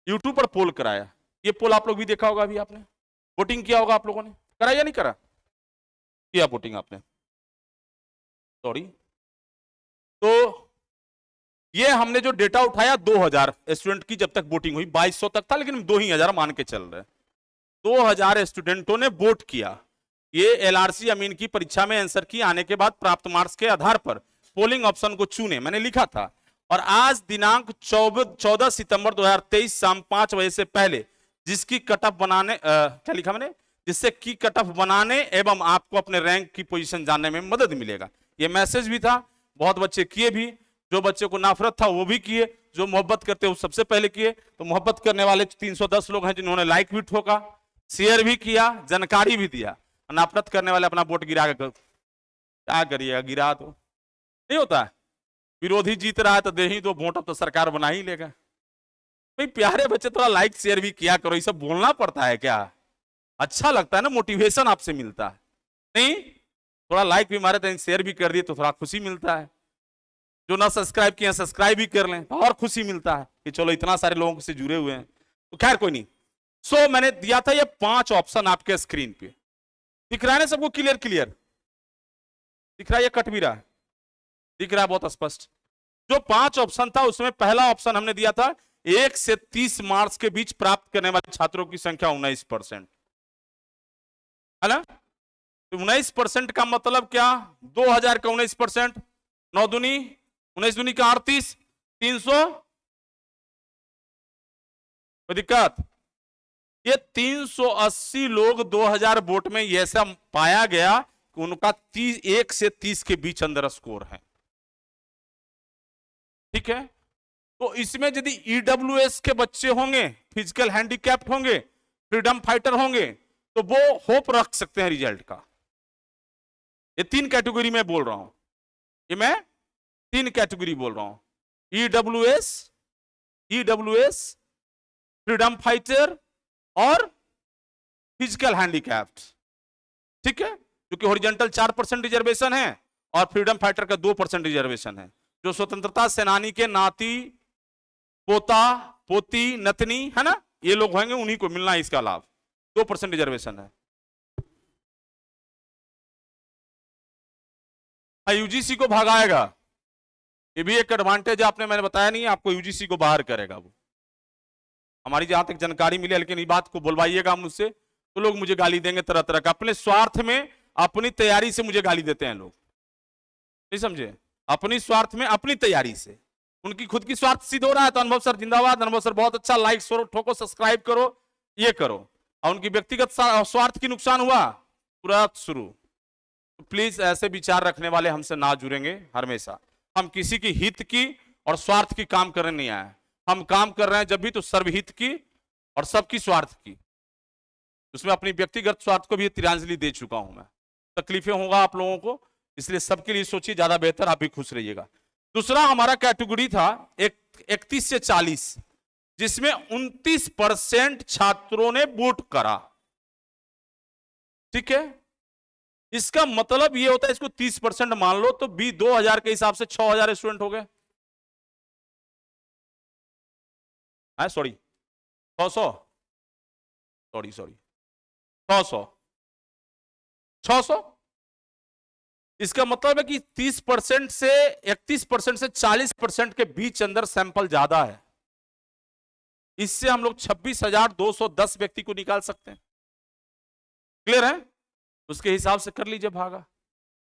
A: यूट्यूब पर पोल कराया। ये पोल आप लोग भी देखा होगा, अभी आपने वोटिंग किया होगा, आप लोगों ने करा या नहीं करा? किया वोटिंग आपने, सॉरी। तो ये हमने जो डेटा उठाया 2000 स्टूडेंट की जब तक वोटिंग हुई, 2200 तक था, लेकिन 2000 मान के चल रहे। 2000 स्टूडेंटों ने वोट किया। ये एलआरसी अमीन की परीक्षा में आंसर की आने के बाद प्राप्त मार्क्स के आधार पर पोलिंग ऑप्शन को चुने, मैंने लिखा था। और आज दिनांक 14 सितंबर 2023 शाम 5 बजे से पहले जिसकी कट ऑफ बनाने क्या लिखा मैंने, जिससे की कट ऑफ बनाने एवं आपको अपने रैंक की पोजीशन जानने में मदद मिलेगा। ये मैसेज भी था, बहुत बच्चे किए भी। जो बच्चे को नफरत था वो भी किए, जो मोहब्बत करते वो सबसे पहले किए। तो मोहब्बत करने वाले 310 लोग हैं जिन्होंने लाइक भी ठोका, शेयर भी किया, जानकारी भी दिया। नफरत करने वाले अपना वोट गिरा कर क्या करिएगा, गिरा तो नहीं होता है। विरोधी जीत रहा है तो दे ही तो वोट, अब तो सरकार बना ही लेगा। भाई प्यारे बच्चे, थोड़ा लाइक शेयर भी किया करो, ये सब बोलना पड़ता है क्या? अच्छा लगता है ना, मोटिवेशन आपसे मिलता है। नहीं, थोड़ा लाइक भी मारे तो शेयर भी कर दिए तो थोड़ा खुशी मिलता है। जो ना सब्सक्राइब किए सब्सक्राइब भी कर लें तो और खुशी मिलता है कि चलो इतना सारे लोगों से जुड़े हुए हैं। तो खैर कोई नहीं। सो मैंने दिया था ये 5 ऑप्शन आपके स्क्रीन पे, दिख रहा है ना सबको? क्लियर क्लियर दिख रहा है? ये कट भी रहा है, दिख रहा है बहुत स्पष्ट। जो 5 ऑप्शन था उसमें पहला ऑप्शन हमने दिया था 1 से 30 मार्क्स के बीच प्राप्त करने वाले छात्रों की संख्या 19%, है ना? 19% का मतलब क्या? 2000 का 19%, 9 दूनी 19 दूनी का 38, 300। कोई दिक्कत? ये 380 लोग 2000 वोट में ऐसा पाया गया कि उनका 1 से 30 के बीच अंदर स्कोर है। ठीक है, तो इसमें यदि ईडब्ल्यूएस के बच्चे होंगे, फिजिकल हैंडीकैप्ड होंगे, फ्रीडम फाइटर होंगे, तो वो होप रख सकते हैं रिजल्ट का। ये 3 कैटेगरी में बोल रहा हूं, ये मैं 3 कैटेगरी बोल रहा हूं। ईडब्ल्यूएस, फ्रीडम फाइटर और फिजिकल हैंडीकैप्ड। ठीक है, क्योंकि हॉरिजॉन्टल 4% रिजर्वेशन है और फ्रीडम फाइटर का 2% रिजर्वेशन है। जो स्वतंत्रता सेनानी के नाती पोता पोती नतनी है ना, ये लोग होंगे, उन्हीं को मिलना है इसका लाभ। 2% रिजर्वेशन है। यूजीसी को भगाएगा, ये भी एक एडवांटेज आपने, मैंने बताया नहीं, आपको यूजीसी को बाहर करेगा वो। हमारी जहां तक जानकारी मिली, लेकिन इस बात को बुलवाइएगा मुझसे तो लोग मुझे गाली देंगे तरह तरह का। अपने स्वार्थ में, अपनी तैयारी से मुझे गाली देते हैं लोग, नहीं समझे? अपनी स्वार्थ में, अपनी तैयारी से। उनकी खुद की स्वार्थ सिद्ध हो रहा है तो अनुभव सर जिंदाबाद, अनुभव सर बहुत अच्छा, लाइक ठोको, सब्सक्राइब करो, ये करो। और उनकी व्यक्तिगत स्वार्थ की नुकसान हुआ, पूरा शुरू। तो प्लीज ऐसे विचार रखने वाले हमसे ना जुड़ेंगे हमेशा। हम किसी की हित की और स्वार्थ की काम करने नहीं आए। हम काम कर रहे हैं जब भी तो सर्वहित की और सबकी स्वार्थ की। उसमें अपनी व्यक्तिगत स्वार्थ को भी तिलांजलि दे चुका हूं मैं। तकलीफें होगा आप लोगों को, इसलिए सबके लिए सोचिए, ज्यादा बेहतर आप भी खुश रहिएगा। दूसरा हमारा कैटेगरी था 31 से 40, जिसमें 29% छात्रों ने वोट करा। ठीक है, इसका मतलब ये होता है, इसको 30% मान लो तो 2000 के हिसाब से 6000 स्टूडेंट हो गए। Sorry 600, sorry 600, 600। इसका मतलब है कि 30% से 31% से 40% के बीच अंदर सैंपल ज्यादा है। इससे हम लोग 26,210 व्यक्ति को निकाल सकते हैं। क्लियर है? उसके हिसाब से कर लीजिए भागा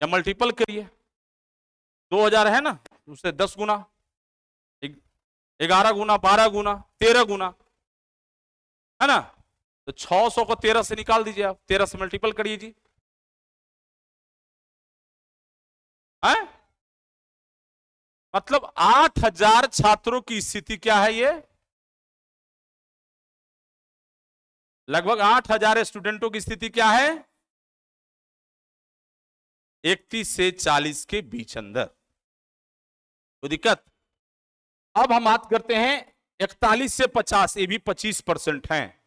A: या मल्टीपल करिए। 2000 है ना, उससे 10 गुना, 11 गुना, 12 गुना, 13 गुना, है ना? तो 600 को 13 से निकाल दीजिए आप, 13 से मल्टीपल करिए जी। है? मतलब 8000 छात्रों की स्थिति क्या है? ये लगभग 8000 स्टूडेंटों की स्थिति क्या है? 31 से 40 के बीच अंदर। तो दिक्कत। अब हम बात करते हैं 41 से 50, ये भी 25% है,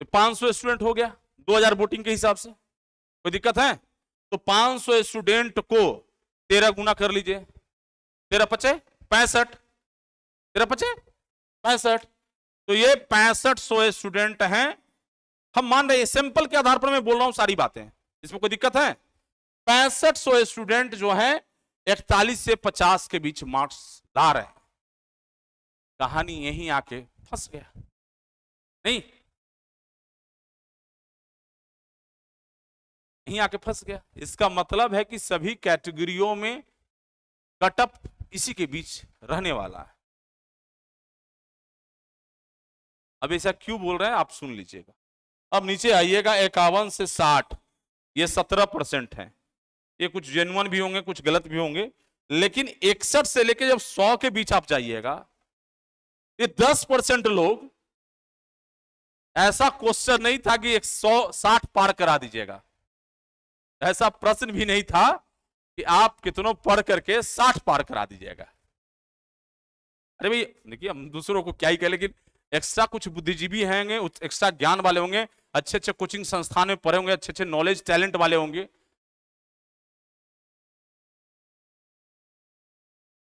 A: 500 स्टूडेंट हो गया 2000 वोटिंग के हिसाब से, कोई दिक्कत है? तो 500 स्टूडेंट को 13 गुना कर लीजिए, 13 पचे 65, 13 पचे 65, तो ये 6500 स्टूडेंट हैं। हम मान रहे हैं सैंपल के आधार पर मैं बोल रहा हूं सारी बातें, इसमें कोई दिक्कत है? 6500 स्टूडेंट जो है 41 से 50 के बीच मार्क्स ला रहे हैं। कहानी यहीं आके फंस गया, नहीं यहीं आके फंस गया। इसका मतलब है कि सभी कैटेगरियों में कटअप इसी के बीच रहने वाला है। अब ऐसा क्यों बोल रहे हैं आप सुन लीजिएगा। अब नीचे आइएगा, 51 से 60 ये 17% है। ये कुछ जेन्युइन भी होंगे, कुछ गलत भी होंगे, लेकिन 61 से लेके जब 100 के बीच आप जाइएगा, ये 10% लोग, ऐसा क्वेश्चन नहीं था कि 160 पार करा दीजिएगा, ऐसा प्रश्न भी नहीं था कि आप कितनों पढ़ करके 60 पार करा दीजिएगा। अरे भाई देखिए, हम दूसरों को क्या ही कहें, लेकिन एक्स्ट्रा कुछ बुद्धिजीवी होंगे, एक्स्ट्रा ज्ञान वाले होंगे, अच्छे अच्छे कोचिंग संस्थान में पढ़े होंगे, अच्छे अच्छे नॉलेज टैलेंट वाले होंगे,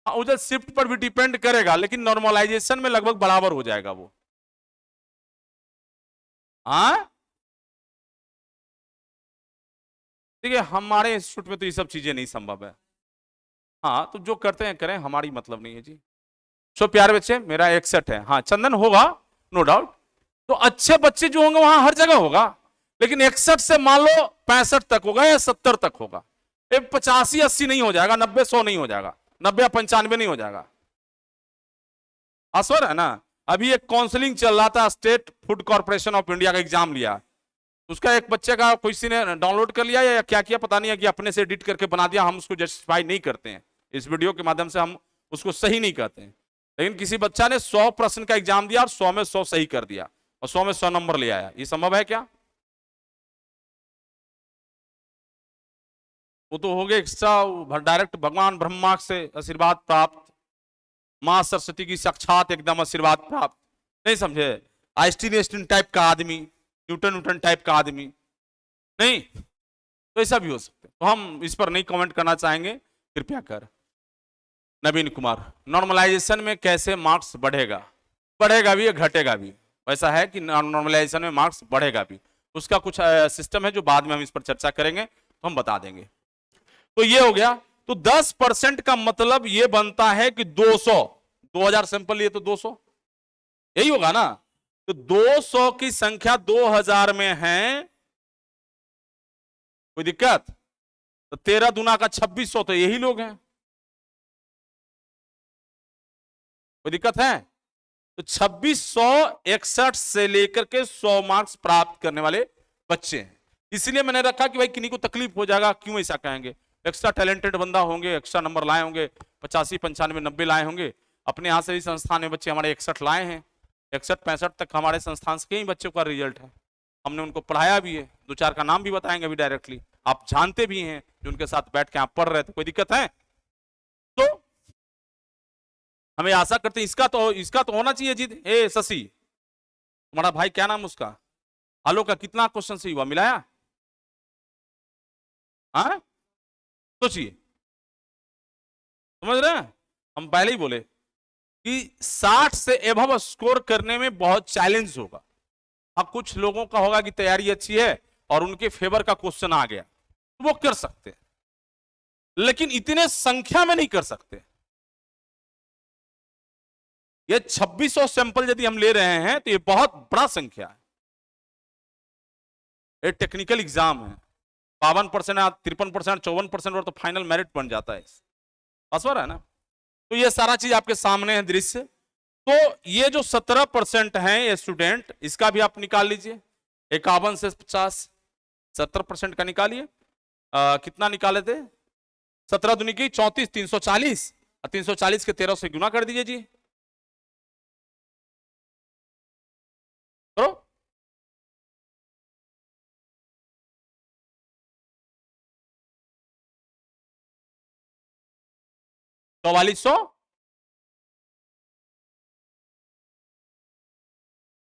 A: उधर शिफ्ट पर भी डिपेंड करेगा, लेकिन नॉर्मलाइजेशन में लगभग बराबर हो जाएगा वो। हाँ देखिए, हमारे इंस्टीट्यूट में तो ये सब चीजें नहीं संभव है। हाँ तो जो करते हैं करें, हमारी मतलब नहीं है जी। सो प्यारे बच्चे, मेरा 61 है, हाँ चंदन होगा नो डाउट, तो अच्छे बच्चे जो होंगे वहां हर जगह होगा, लेकिन 61 से मान लो 65 तक होगा या 70 तक होगा, 85-80 नहीं हो जाएगा, 90-100 नहीं हो जाएगा, 90-95 नहीं हो जाएगा। आश्वर है ना। अभी एक काउंसलिंग चल रहा था, state food corporation of India का एग्जाम लिया, उसका एक बच्चे का किसी ने डाउनलोड कर लिया या क्या किया पता नहीं है, कि अपने से एडिट करके बना दिया। हम उसको जस्टिफाई नहीं करते हैं, इस वीडियो के माध्यम से हम उसको सही नहीं कहते हैं, लेकिन किसी बच्चा ने 100 प्रश्न का एग्जाम दिया और 100 में 100 सही कर दिया और 100 में 100 नंबर ले आया, ये संभव है क्या? वो तो हो गया एक्स्ट्रा, डायरेक्ट भगवान ब्रह्मा से आशीर्वाद प्राप्त, मां सरस्वती की साक्षात एकदम आशीर्वाद प्राप्त, नहीं समझे? आइंस्टीन टाइप का आदमी, न्यूटन टाइप का आदमी, नहीं तो ऐसा भी हो सकता है। तो हम इस पर नहीं कमेंट करना चाहेंगे, कृपया कर। नवीन कुमार, नॉर्मलाइजेशन में कैसे मार्क्स बढ़ेगा? बढ़ेगा भी या घटेगा भी? वैसा है कि नॉर्मलाइजेशन में मार्क्स बढ़ेगा भी, उसका कुछ सिस्टम है जो बाद में हम इस पर चर्चा करेंगे, तो हम बता देंगे। तो ये हो गया। तो 10% का मतलब ये बनता है कि 200, 2000 सैंपल लिए तो 200, यही होगा ना। तो 200 की संख्या 2000 में है, कोई दिक्कत? तो 13 दूना का 2600, तो यही लोग हैं, कोई दिक्कत है? तो 2661 से लेकर के 100 मार्क्स प्राप्त करने वाले बच्चे हैं। इसलिए मैंने रखा कि भाई किन्हीं को तकलीफ हो जाएगा, क्यों ऐसा कहेंगे, एक्स्ट्रा टैलेंटेड बंदा होंगे, एक्स्ट्रा नंबर लाए होंगे, 85, 95, 90 लाए होंगे। अपने यहां से भी संस्थान में बच्चे हमारे 61 लाए हैं, 61-65 तक हमारे संस्थान से कई बच्चों का रिजल्ट है, हमने उनको पढ़ाया भी है, 2-4 का नाम भी बताएंगे अभी डायरेक्टली, आप जानते भी हैं जो उनके साथ बैठ के आप पढ़ रहे थे, कोई दिक्कत है? तो हमें आशा करते हैं इसका तो होना चाहिए जी। ए शशि, तुम्हारा भाई क्या नाम उसका, आलो का कितना क्वेश्चन सही हुआ, मिलाया? हाँ सोचिए, समझ रहे हैं? हम पहले ही बोले कि 60 से एबव स्कोर करने में बहुत चैलेंज होगा। अब कुछ लोगों का होगा कि तैयारी अच्छी है और उनके फेवर का क्वेश्चन आ गया, तो वो कर सकते हैं, लेकिन इतने संख्या में नहीं कर सकते। ये 2600 सैंपल यदि हम ले रहे हैं तो ये बहुत बड़ा संख्या है, ये टेक्निकल एग्जाम है, 52%, 53%, 54% और तो फाइनल मेरिट बन जाता है, आश्वर है ना। तो ये सारा चीज आपके सामने है दृश्य। तो ये जो 17% है ये स्टूडेंट, इसका भी आप निकाल लीजिए, 51 से 50, 70% का निकालिए। कितना निकाले थे? 17 दूनी की 34, 340, और 340 के 13 से गुना कर दीजिए जी, करो।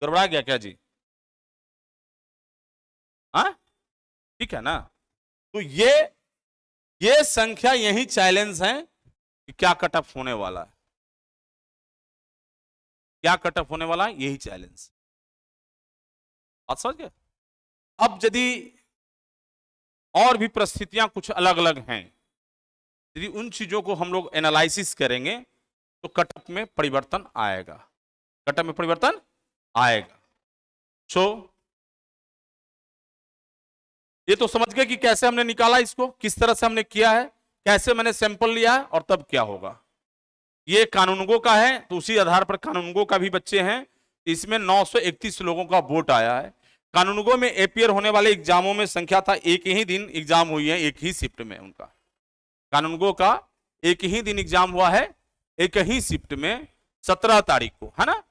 A: गड़बड़ा गया क्या जी? हाँ, ठीक है ना? तो ये संख्या, यही चैलेंज है कि क्या कट ऑफ होने वाला है, क्या कट ऑफ होने वाला है, यही चैलेंज। बात समझ गए? अब यदि और भी परिस्थितियां कुछ अलग अलग हैं, यदि उन चीजों को हम लोग एनालिसिस करेंगे तो कट ऑफ में परिवर्तन आएगा, कट ऑफ में परिवर्तन आएगा। सो ये तो समझ गए कि कैसे हमने निकाला इसको, किस तरह से हमने किया है, कैसे मैंने सैंपल लिया है और तब क्या होगा। ये कानूनगो का है, तो उसी आधार पर कानूनगो का भी बच्चे हैं। इसमें 931 लोगों का वोट आया है। कानूनगो में एपियर होने वाले एग्जामों में संख्या था, एक ही दिन एग्जाम हुई है, एक ही शिफ्ट में उनका। कानूनगो का एक ही दिन एग्जाम हुआ है, एक ही शिफ्ट में, 17 तारीख को, है ना?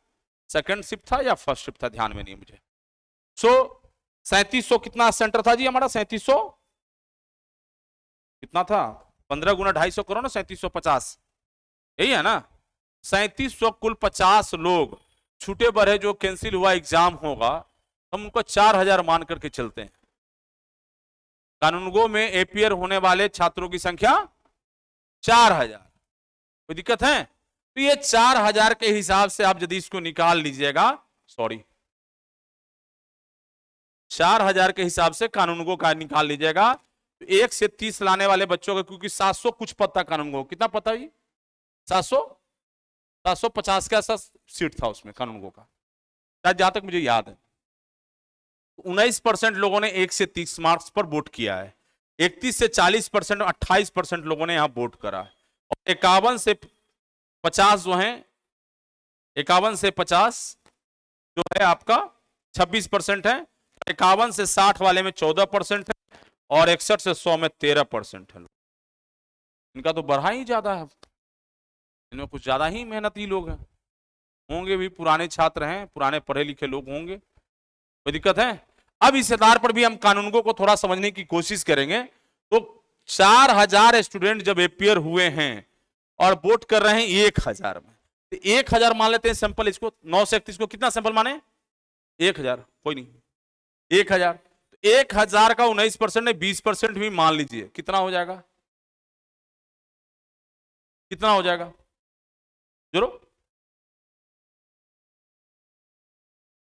A: सेकंड शिफ्ट था या फर्स्ट शिफ्ट था, ध्यान में नहीं मुझे। सो 3700 कितना सेंटर था जी हमारा? 3700 कितना था? 15 गुना 250 करो ना, 3750, यही है ना? 3700 कुल 50 लोग छूटे बढ़े जो कैंसिल हुआ एग्जाम होगा, हम उनको 4000 मान करके चलते हैं। कानूनगो में एपियर होने वाले छात्रों की संख्या 4000, कोई दिक्कत है? तो ये 4000 के हिसाब से आप यदि इसको निकाल लीजिएगा, सॉरी 4000 के हिसाब से कानूनगो का निकाल लीजिएगा, तो 1 से 30 लाने वाले बच्चों का, क्योंकि 700 कुछ पता कानूनगो, कितना पता है? 750 का ऐसा सीट था उसमें कानूनगो का, शायद जहां तक मुझे याद है। 19% लोगों ने 1 से 30 मार्क्स पर वोट किया है, 31 से 40%, 28% लोगों ने यहां वोट करा है, और 51 से 50 जो है, 51 से 50 जो है आपका 26% है, 51 से 60 वाले में 14% है, और 61 से 100 में 13% है। इनका तो बढ़ा ही ज्यादा है, इनमें कुछ ज्यादा ही मेहनती लोग हैं, होंगे भी पुराने छात्र हैं, पुराने पढ़े लिखे लोग होंगे, कोई दिक्कत है? अब इस आधार पर भी हम कानूनगो को थोड़ा समझने की कोशिश करेंगे। तो 4000 स्टूडेंट जब एपियर हुए हैं और वोट कर रहे हैं 1000 में, तो 1000 मान लेते हैं सैंपल, इसको 931 को कितना सैंपल माने? 1000, कोई नहीं, 1000, तो 1000 का 19% ने 20% भी मान लीजिए, कितना हो जाएगा? कितना हो जाएगा जोरो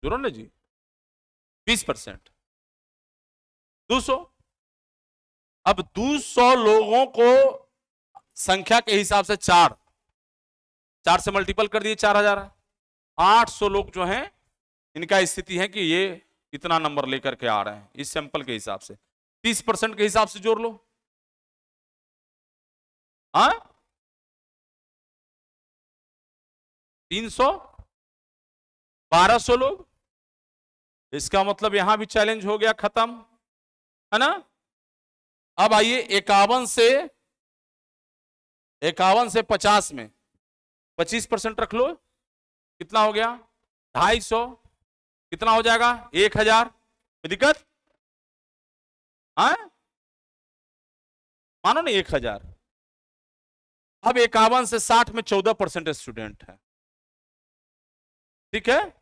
A: जोरो ना जी? 20%, 200। अब 200 लोगों को संख्या के हिसाब से 4 से मल्टीपल कर दिए, 4000, 800 लोग जो हैं, इनका स्थिति है कि ये इतना नंबर लेकर के आ रहे हैं इस सैंपल के हिसाब से। 30% के हिसाब से जोड़ लो, हाँ 300, 1200 लोग। इसका मतलब यहां भी चैलेंज हो गया खत्म, है ना? अब आइए 51 से 50 में 25% रख लो, कितना हो गया? 250, कितना हो जाएगा? 1000, कोई दिक्कत? हाँ मानो ना 1000। अब 51 से 60 में 14% स्टूडेंट है, ठीक है?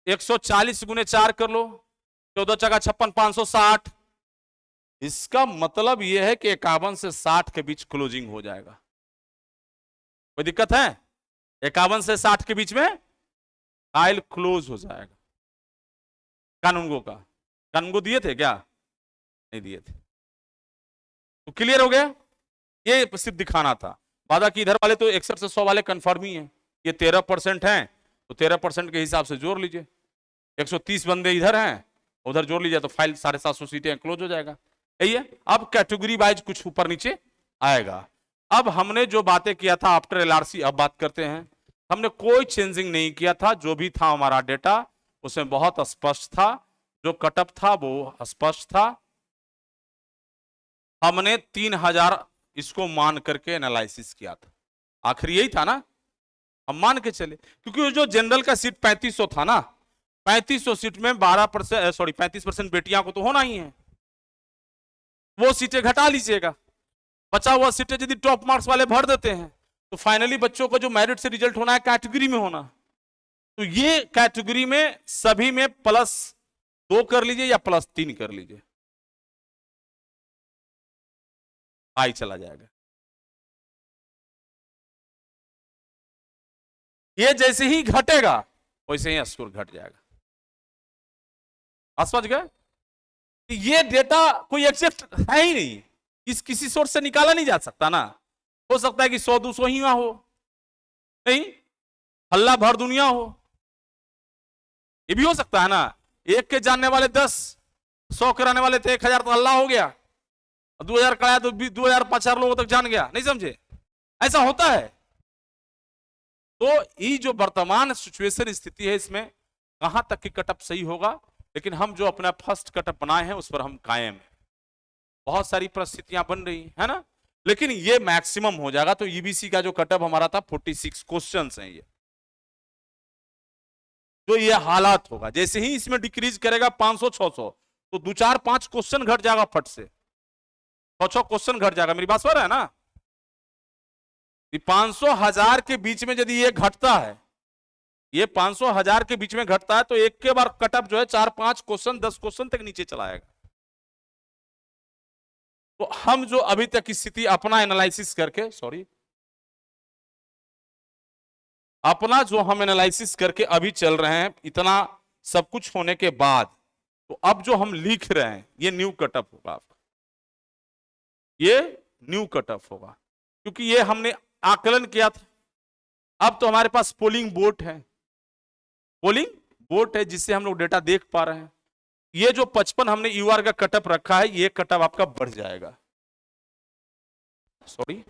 A: 140 गुने 4 कर लो, 14 चौका 56, 560। इसका मतलब यह है कि 51 से 60 के बीच क्लोजिंग हो जाएगा, कोई दिक्कत है? 51 से 60 के बीच में फाइल क्लोज हो जाएगा। कानूनगो का, कानूनगो दिए थे क्या? नहीं दिए थे, तो क्लियर हो गया? ये सिर्फ दिखाना था। वादा की इधर वाले तो 61 से 100 वाले कंफर्म ही है, ये 13% हैं, तो 13% के हिसाब से जोड़ लीजिए। 130 बंदे इधर हैं, उधर जोड़ लीजिए, तो फाइल 750 सीटें क्लोज हो जाएगा, यही है। अब कैटेगरी वाइज कुछ ऊपर नीचे आएगा। अब हमने जो बातें किया था आफ्टर एलआरसी, अब बात करते हैं। हमने कोई चेंजिंग नहीं किया था, जो भी था हमारा डेटा उसमें बहुत स्पष्ट था, जो कटअप था वो स्पष्ट था। हमने 3000 इसको मान करके एनालिसिस किया था, आखिर यही था ना, हम मान के चले, क्योंकि जो जनरल का सीट 3500 था ना, 3500 सीट में 12%, सॉरी 35% बेटियां को तो होना ही है, वो सीटें घटा लीजिएगा, बचा हुआ सीटें यदि टॉप मार्क्स वाले भर देते हैं, तो फाइनली बच्चों को जो मेरिट से रिजल्ट होना है कैटेगरी में होना, तो ये कैटेगरी में सभी में +2 कर लीजिए या +3 कर लीजिए, आई चला जाएगा। ये जैसे ही घटेगा वैसे ही स्कोर घट जाएगा। आप समझ गए? ये डेटा कोई एक्सेप्ट है ही नहीं, इस किसी सोर्स से निकाला नहीं जा सकता ना। हो सकता है कि 100-200 ही हो, नहीं हल्ला भर दुनिया हो, ये भी हो सकता है ना। एक के जानने वाले 10, 100 कराने वाले थे 1000 तो हल्ला हो गया, 2000 कराया तो 2000-5000 लोगों तक जान गया, नहीं समझे? ऐसा होता है। तो ये जो वर्तमान सिचुएशन स्थिति है, इसमें कहां तक की कटअप सही होगा, लेकिन हम जो अपना फर्स्ट कटअप बनाए हैं उस पर हम कायम हैं। बहुत सारी परिस्थितियां बन रही है ना, लेकिन ये मैक्सिमम हो जाएगा। तो ईबीसी का जो कटअप हमारा था 46 क्वेश्चंस हैं, ये जो ये हालात होगा, जैसे ही इसमें डिक्रीज करेगा 500-600 तो 2-4-5 क्वेश्चन घट जाएगा, फट से 6 क्वेश्चन घट जाएगा। मेरी बात समझ रहा है ना? 500-1000 के बीच में यदि ये घटता है, ये 500-1000 के बीच में घटता है, तो एक के बार कटअप जो है 4-5 क्वेश्चन 10 क्वेश्चन तक नीचे चला आएगा। तो हम जो अभी तक की स्थिति अपना एनालिसिस करके, अपना जो हम एनालिसिस करके अभी चल रहे हैं, इतना सब कुछ होने के बाद, तो अब जो हम लिख रहे हैं ये न्यू कटअप होगा आपका, ये न्यू कटअप होगा, क्योंकि ये हमने आकलन किया था। अब तो हमारे पास पोलिंग बोट है, पोलिंग बोट है जिससे हम लोग डेटा देख पा रहे हैं। ये जो 55 हमने यूआर का कटअप रखा है, ये कटअप आपका बढ़ जाएगा। सॉरी,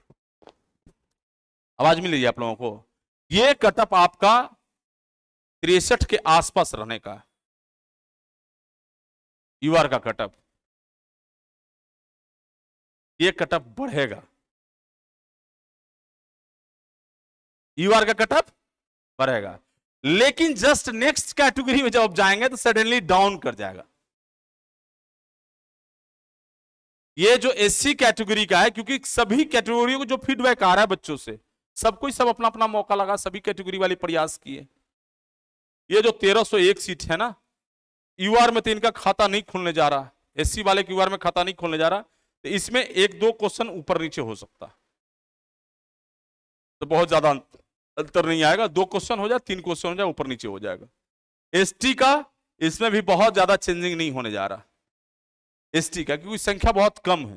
A: आवाज मिल रही है आप लोगों को? ये कटअप आपका 63 के आसपास रहने का, यूआर का कटअप, ये कटअप बढ़ेगा, यूआर का कटअप बढ़ेगा। लेकिन जस्ट नेक्स्ट कैटेगरी में जब आप जाएंगे तो सडनली डाउन कर जाएगा। ये जो एससी कैटेगरी का है, क्योंकि सभी कैटेगरियों को जो फीडबैक आ रहा है बच्चों से, सबको सब अपना अपना मौका लगा, सभी कैटेगरी वाले प्रयास किए। ये जो 1301 सीट है ना, यूआर में तो इनका खाता नहीं खुलने जा रहा, एससी वाले के यूआर में खाता नहीं खुलने जा रहा, तो इसमें 1-2 क्वेश्चन ऊपर नीचे हो सकता, तो बहुत ज्यादा अंतर नहीं आएगा। 2 क्वेश्चन हो जाए, 3 क्वेश्चन हो जाए, ऊपर नीचे हो जाएगा। एसटी का इसमें भी बहुत ज्यादा चेंजिंग नहीं होने जा रहा, एसटी का, क्योंकि संख्या बहुत कम है,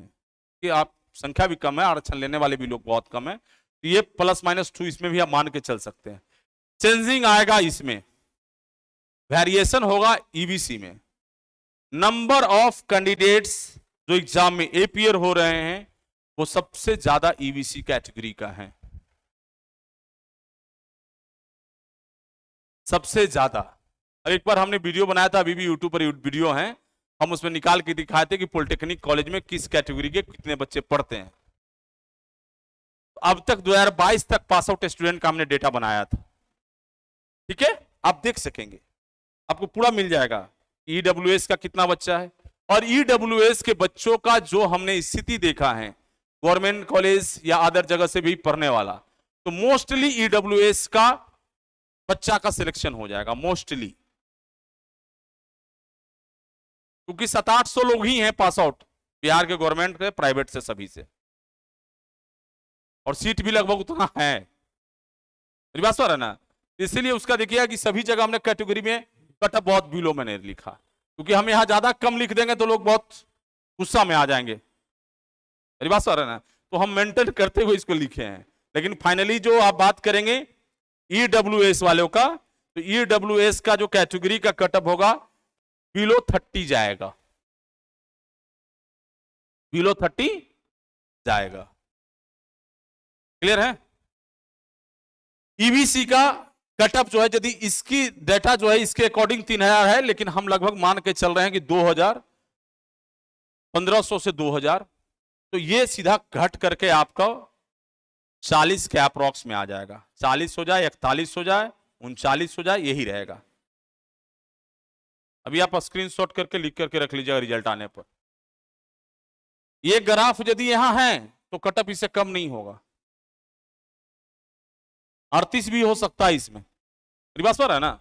A: कि आप संख्या भी कम है, आरक्षण लेने वाले भी लोग बहुत कम है, तो ये +-2 इसमें भी आप मान के चल सकते हैं। चेंजिंग आएगा इसमें, वेरिएशन होगा ईबीसी में। नंबर ऑफ कैंडिडेट्स जो एग्जाम में अपीयर हो रहे हैं वो सबसे ज्यादा ईबीसी कैटेगरी का है, सबसे ज्यादा। और एक बार हमने वीडियो बनाया था, अभी भी यूट्यूब पर वीडियो है, हम उसमें निकाल के दिखाए थे कि पॉलिटेक्निक कॉलेज में किस कैटेगरी के कितने बच्चे पढ़ते हैं। अब तक 2022 तक पास आउट स्टूडेंट का हमने डेटा बनाया था, ठीक है, आप देख सकेंगे, आपको पूरा मिल जाएगा। ईडब्ल्यूएस का कितना बच्चा है, और ईडब्ल्यूएस के बच्चों का जो हमने स्थिति देखा है, गवर्नमेंट कॉलेज या अदर जगह से भी पढ़ने वाला, तो मोस्टली ईडब्ल्यूएस का बच्चा का सिलेक्शन हो जाएगा, मोस्टली, क्योंकि 700-800 लोग ही हैं पास आउट बिहार के गवर्नमेंट के, प्राइवेट से, सभी से, और सीट भी लगभग उतना है। मेरी बात समझ रहे ना? इसीलिए उसका देखिए कि सभी जगह हमने कैटेगरी में कटअप बहुत बिलो मैंने लिखा, क्योंकि हम यहां ज्यादा कम लिख देंगे तो लोग बहुत गुस्सा में आ जाएंगे। मेरी बात समझ रहे ना? तो हम मेंटेन करते हुए इसको लिखे हैं। लेकिन फाइनली जो आप बात करेंगे ईडब्ल्यूएस वालों का, तो ईडब्ल्यूएस का जो कैटेगरी का कटअप होगा बिलो 30 जाएगा, बिलो 30 जाएगा। क्लियर है? ईबीसी का कटअप जो है, यदि इसकी डेटा जो है इसके अकॉर्डिंग 3000 है, लेकिन हम लगभग मान के चल रहे हैं कि 2000, 1500 से 2000, तो ये सीधा घट करके आपका 40 के अप्रॉक्स में आ जाएगा। 40 हो जाए, 41 हो जाए, 39 हो जाए, यही रहेगा। अभी आप स्क्रीनशॉट करके लिख करके रख लीजिएगा रिजल्ट आने पर। ये ग्राफ यदि यहां है तो कटअप इससे कम नहीं होगा, 38 भी हो सकता है इसमें। मेरी बात समझ रहा है ना?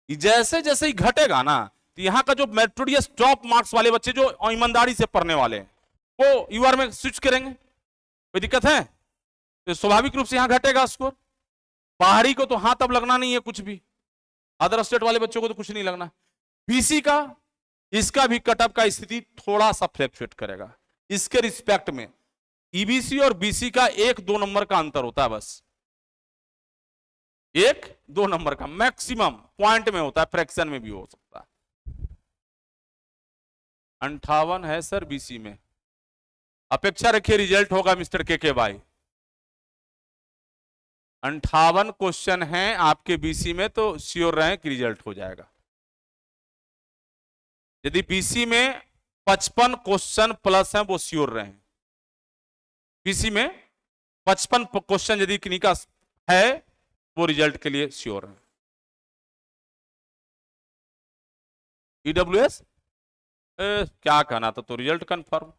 A: जैसे जैसे ही घटेगा ना, तो यहाँ का जो मेरिटोरियस टॉप मार्क्स वाले बच्चे जो ईमानदारी से पढ़ने वाले हैं, वो यूआर में स्विच करेंगे। कोई दिक्कत है? तो स्वाभाविक रूप से यहाँ घटेगा स्कोर। बाहरी को तो हाथ अब लगना नहीं है कुछ भी, अदर स्टेट वाले बच्चों को तो कुछ नहीं लगना। बीसी का, इसका भी कटअप का स्थिति थोड़ा सा फ्लक्चुएट करेगा। इसके रिस्पेक्ट में ईबीसी और बीसी का 1-2 नंबर का अंतर होता है, बस 1-2 नंबर का मैक्सिमम पॉइंट में होता है, फ्रैक्शन में भी हो सकता है। 58 है सर बीसी में, अपेक्षा रखिए रिजल्ट होगा मिस्टर के भाई। 58 क्वेश्चन हैं आपके बीसी में, तो श्योर रहें कि रिजल्ट हो जाएगा। यदि बीसी में 55 क्वेश्चन प्लस हैं, वो श्योर रहें। बीसी में 55 क्वेश्चन यदि किन्हीं का है, वो रिजल्ट के लिए श्योर है। ईडब्ल्यूएस क्या कहना था, तो result confirm,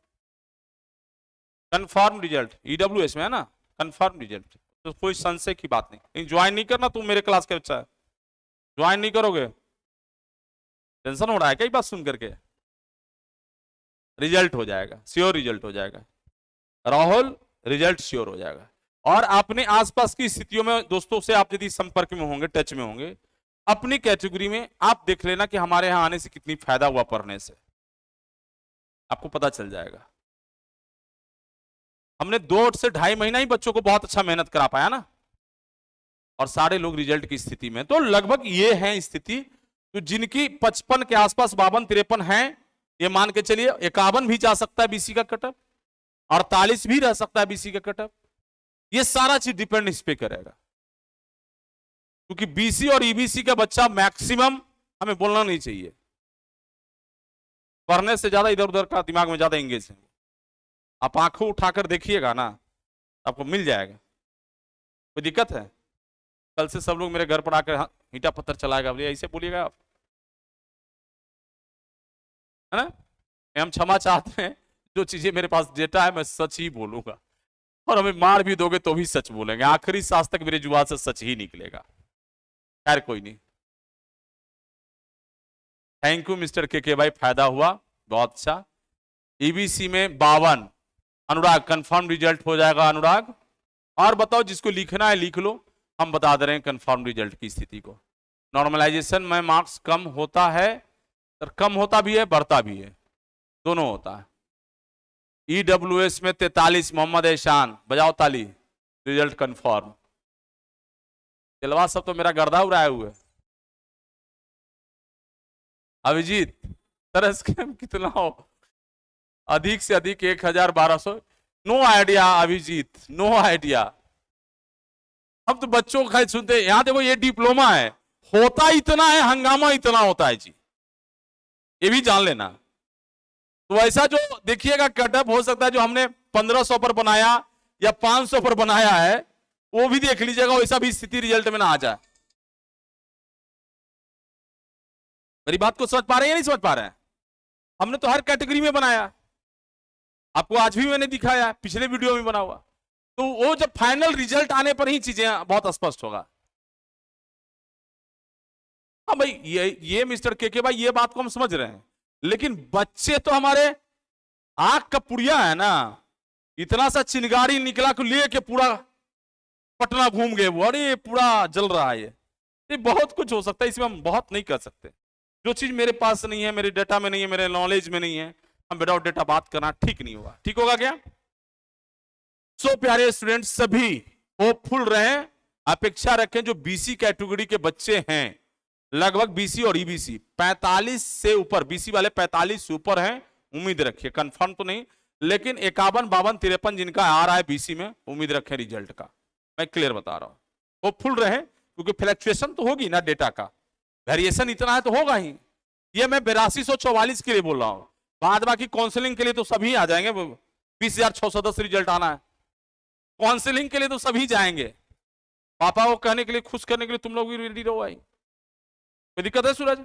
A: confirm result EWS में है ना, कंफर्म रिजल्ट, तो कोई संशय की बात नहीं। ज्वाइन नहीं करना, तुम मेरे क्लास के बच्चा है, ज्वाइन नहीं करोगे, टेंशन हो रहा है क्या बात सुन करके? रिजल्ट हो जाएगा, श्योर रिजल्ट हो जाएगा राहुल, रिजल्ट श्योर हो जाएगा। और अपने आसपास की स्थितियों में दोस्तों से आप यदि संपर्क में होंगे, टच में होंगे, अपनी कैटेगरी में आप देख लेना कि हमारे यहां आने से कितनी फायदा हुआ, पढ़ने से आपको पता चल जाएगा। हमने 2 से 2.5 महीना ही बच्चों को बहुत अच्छा मेहनत करा पाया ना, और सारे लोग रिजल्ट की स्थिति में। तो लगभग ये है स्थिति, तो जिनकी 55 के आसपास 52-53 हैं, ये मान के चलिए 51 भी जा सकता है बीसी का कटअप, 48 भी रह सकता है बीसी का कटअप। ये सारा चीज डिपेंड इस पे करेगा, क्योंकि बीसी और ईबीसी का बच्चा मैक्सिमम, हमें बोलना नहीं चाहिए, पढ़ने से ज्यादा इधर उधर का दिमाग में ज्यादा एंगेज है। आप आंखों उठाकर देखिएगा ना, आपको मिल जाएगा। कोई दिक्कत है? कल से सब लोग मेरे घर पर आकर ईंटा पत्थर चलाएगा, बोलिए ऐसे बोलिएगा आप, है ना? हम क्षमा चाहते हैं, जो चीजें मेरे पास डेटा है मैं सच ही बोलूंगा, और हमें मार भी दोगे तो भी सच बोलेंगे, आखिरी सांस तक मेरे जुबान से सच ही निकलेगा। खैर कोई नहीं, थैंक यू मिस्टर के भाई, फायदा हुआ, बहुत अच्छा। ईबीसी में 52, अनुराग कंफर्म रिजल्ट हो जाएगा अनुराग। और बताओ, जिसको लिखना है लिख लो, हम बता दे रहे हैं कंफर्म रिजल्ट की स्थिति को। नॉर्मलाइजेशन में मार्क्स कम होता है, कम होता भी है, बढ़ता भी है, दोनों होता है। ईडब्ल्यूएस में 43, मोहम्मद एहसान, बजाओ ताली, रिजल्ट कंफर्म। दिलवा सब तो मेरा गर्दा उड़ाए हुए। अभिजीत सर स्कैम कितना हो? अधिक से अधिक 1,1200। No idea Abhijit, no idea. हम तो बच्चों का सुनते हैं, यहां देखो ये डिप्लोमा है, होता इतना है, हंगामा इतना होता है जी, ये भी जान लेना। तो ऐसा जो देखिएगा कटअप हो सकता है जो हमने 1500 पर बनाया या 500 पर बनाया है, वो भी देख लीजिएगा, वैसा भी स्थिति रिजल्ट में ना आ जाए। मेरी बात को समझ पा रहे हैं या नहीं समझ पा रहे हैं? हमने तो हर कैटेगरी में बनाया, आपको आज भी मैंने दिखाया, पिछले वीडियो में बना हुआ। तो वो जब फाइनल रिजल्ट आने पर ही चीजें बहुत स्पष्ट होगा। हाँ भाई, ये मिस्टर के भाई, ये बात को हम समझ रहे हैं, लेकिन बच्चे तो हमारे आंख का पुड़िया है ना, इतना सा चिंगारी निकला को लेके पूरा पटना घूम गए वो, अरे पूरा जल रहा है। ये बहुत कुछ हो सकता है, इसमें हम बहुत नहीं कर सकते। जो चीज मेरे पास नहीं है, मेरे डेटा में नहीं है, मेरे नॉलेज में नहीं है, हम विदाउट डेटा बात करना ठीक नहीं होगा। ठीक होगा क्या? सो प्यारे स्टूडेंट, सभी होपफुल रहें, अपेक्षा रखें जो बीसी कैटेगरी के बच्चे हैं, लगभग बीसी और ईबीसी 45 से ऊपर, बीसी वाले 45 से ऊपर हैं, उम्मीद रखिए, कंफर्म तो नहीं, लेकिन 51, 52, 53 जिनका आ रहा है बीसी में, उम्मीद रखें रिजल्ट का। मैं क्लियर बता रहा हूं, होपफुल रहें, क्योंकि फ्लक्चुएशन तो होगी ना, डेटा का वेरिएशन इतना है तो होगा ही। ये मैं 8244 के लिए बोल रहा हूं, बाद बाकी काउंसलिंग के लिए तो सभी आ जाएंगे। 20,610 रिजल्ट आना है, काउंसलिंग के लिए तो सभी जाएंगे। पापा को कहने के लिए, खुश करने के लिए तुम लोग भी रेडी रहो भाई। कोई दिक्कत है सूरज?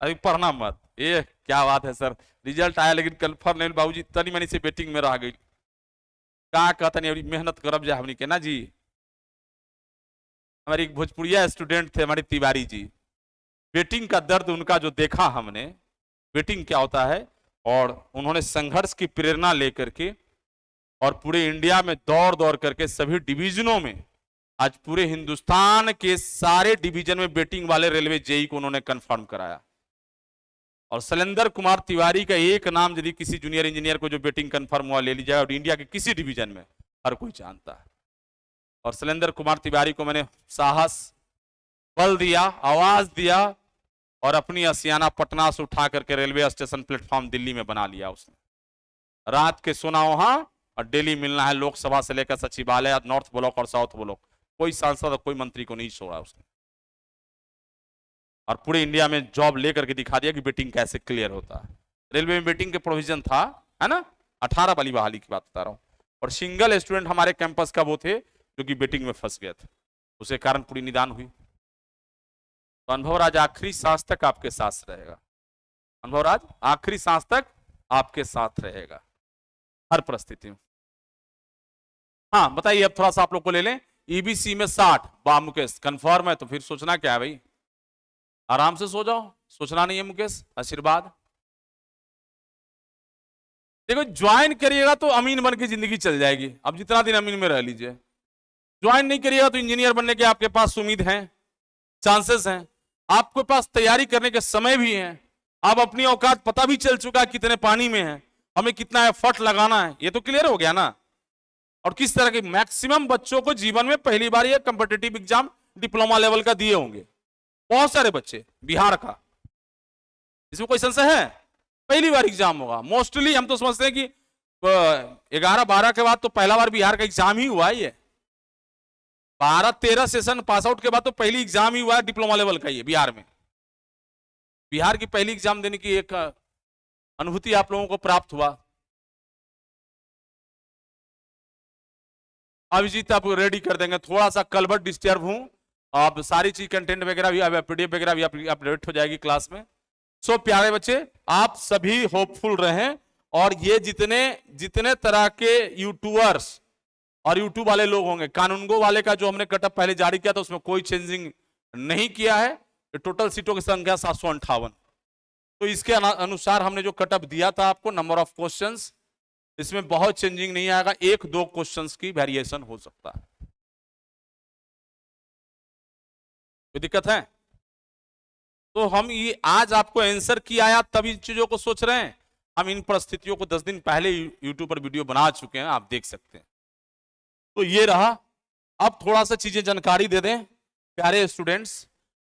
A: अरे पढ़ना मत, ये क्या बात है सर, रिजल्ट आया लेकिन कंफर्म नहीं, बाबूजी तनी मनी से बेटिंग में रह गई, क्या कहता नहीं, मेहनत करब जा हमनी के ना जी, हमारी एक भोजपुरिया स्टूडेंट थे हमारी तिवारी जी, बेटिंग का दर्द उनका जो देखा हमने, बेटिंग क्या होता है, और उन्होंने संघर्ष की प्रेरणा लेकर के और पूरे इंडिया में दौड़ दौड़ करके सभी डिवीजनों में, आज पूरे हिंदुस्तान के सारे डिवीजन में बेटिंग वाले रेलवे जेई को उन्होंने कंफर्म कराया। और शैलेंद्र कुमार तिवारी का एक नाम यदि किसी जूनियर इंजीनियर को जो बेटिंग कंफर्म हुआ ले लीजिएगा, और इंडिया के किसी डिवीजन में हर कोई जानता है। और शैलेंद्र कुमार तिवारी को मैंने साहस, बल दिया, आवाज दिया, और अपनी असियाना पटना से उठा करके रेलवे स्टेशन प्लेटफॉर्म दिल्ली में बना लिया उसने। रात के सोना वहां और डेली मिलना है, लोकसभा से लेकर सचिवालय, नॉर्थ ब्लॉक और साउथ ब्लॉक, कोई सांसद और कोई मंत्री को नहीं छोड़ा उसने। और पूरे इंडिया में जॉब लेकर के दिखा दिया कि बेटिंग कैसे क्लियर होता है। रेलवे में बेटिंग के प्रोविजन था, है ना, 18 वाली बहाली की बात बता रहा हूं। और सिंगल स्टूडेंट हमारे कैंपस का वो थे जो कि बेटिंग में फंस गए थे, उसे कारण पूरी निदान हुई। तो अनुभवराज आखिरी सांस तक आपके साथ रहेगा, अनुभवराज आखिरी सांस तक आपके साथ रहेगा हर परिस्थिति में। हाँ बताइए, अब थोड़ा सा आप लोग को ले लें। ईबीसी में 60, बा मुकेश कंफर्म है, तो फिर सोचना क्या है भाई, आराम से सो जाओ, सोचना नहीं है मुकेश, आशीर्वाद। देखो ज्वाइन करिएगा तो अमीन बन के जिंदगी चल जाएगी, अब जितना दिन अमीन में रह लीजिए। ज्वाइन नहीं करिएगा तो इंजीनियर बनने के आपके पास उम्मीद है, चांसेस हैं, आपके पास तैयारी करने के समय भी है, आप अपनी औकात पता भी चल चुका है कितने पानी में है, हमें कितना एफर्ट लगाना है, ये तो क्लियर हो गया ना। और किस तरह के मैक्सिमम बच्चों को जीवन में पहली बार ये कॉम्पिटिटिव एग्जाम डिप्लोमा लेवल का दिए होंगे, बहुत सारे बच्चे बिहार का, इसमें कोई संशय है, पहली बार एग्जाम होगा। मोस्टली हम तो समझते हैं कि 11-12 के बाद तो पहला बार बिहार का एग्जाम ही हुआ है, ये 12-13 सेशन पास आउट के बाद तो पहली एग्जाम ही हुआ है डिप्लोमा लेवल का ये बिहार में। बिहार की पहली एग्जाम देने की एक अनुभूति आप लोगों को प्राप्त हुआ। अभिजीत आप रेडी कर देंगे, थोड़ा सा कलबट डिस्टर्ब हूं, आप सारी चीज कंटेंट वगैरह भी, पीडीएफ वगैरह भी अपडेट हो जाएगी क्लास में। सो प्यारे बच्चे, आप सभी होपफुल रहें, और ये जितने जितने तरह के यूट्यूबर्स और यूट्यूब वाले लोग होंगे, कानूनगो वाले का जो हमने कटअप पहले जारी किया था उसमें कोई चेंजिंग नहीं किया है, टोटल सीटों की संख्या 758, तो इसके अनुसार हमने जो कटअप दिया था आपको, नंबर ऑफ क्वेश्चंस, इसमें बहुत चेंजिंग नहीं आएगा, 1-2 क्वेश्चंस की वेरिएशन हो सकता है। कोई दिक्कत है? तो हम ये आज आपको आंसर किया आया तब इन चीजों को सोच रहे हैं, हम इन परिस्थितियों को 10 दिन पहले यूट्यूब पर वीडियो बना चुके हैं, आप देख सकते हैं। तो ये रहा, अब थोड़ा सा चीजें जानकारी दे दें प्यारे स्टूडेंट्स,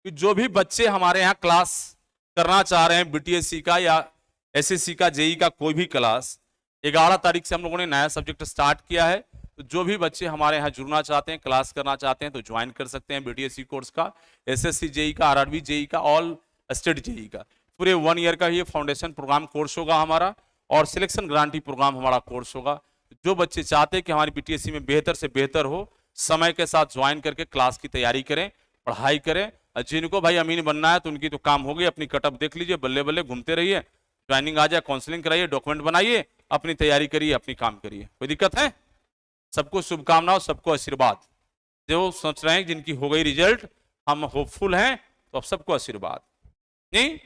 A: कि जो भी बच्चे हमारे यहाँ क्लास करना चाह रहे हैं, बीटीएससी का या एसएससी का, जेई का कोई भी क्लास, 11 तारीख से हम लोगों ने नया सब्जेक्ट स्टार्ट किया है। तो जो भी बच्चे हमारे यहाँ जुड़ना चाहते हैं, क्लास करना चाहते हैं, तो ज्वाइन कर सकते हैं बीटीएससी कोर्स का, एसएससी जेई का, आरआरबी जेई का, ऑल स्टेट जेई का। पूरे 1 ईयर का ये फाउंडेशन प्रोग्राम कोर्स होगा हमारा, और सिलेक्शन गारंटी प्रोग्राम हमारा कोर्स होगा। जो बच्चे चाहते हैं कि हमारी बीटीएससी में बेहतर से बेहतर हो, समय के साथ ज्वाइन करके क्लास की तैयारी करें, पढ़ाई करें। जिनको भाई अमीन बनना है तो उनकी तो काम हो गई, अपनी कटअप देख लीजिए, बल्ले बल्ले घूमते रहिए, ज्वाइनिंग आ जाए, काउंसलिंग कराइए, डॉक्यूमेंट बनाइए, अपनी तैयारी करिए, अपनी काम करिए। कोई दिक्कत है? सबको शुभकामनाओं, सबको आशीर्वाद। जो सोच रहे हैं जिनकी हो गई रिजल्ट, हम होपफुल हैं, तो अब सबको आशीर्वाद नहीं,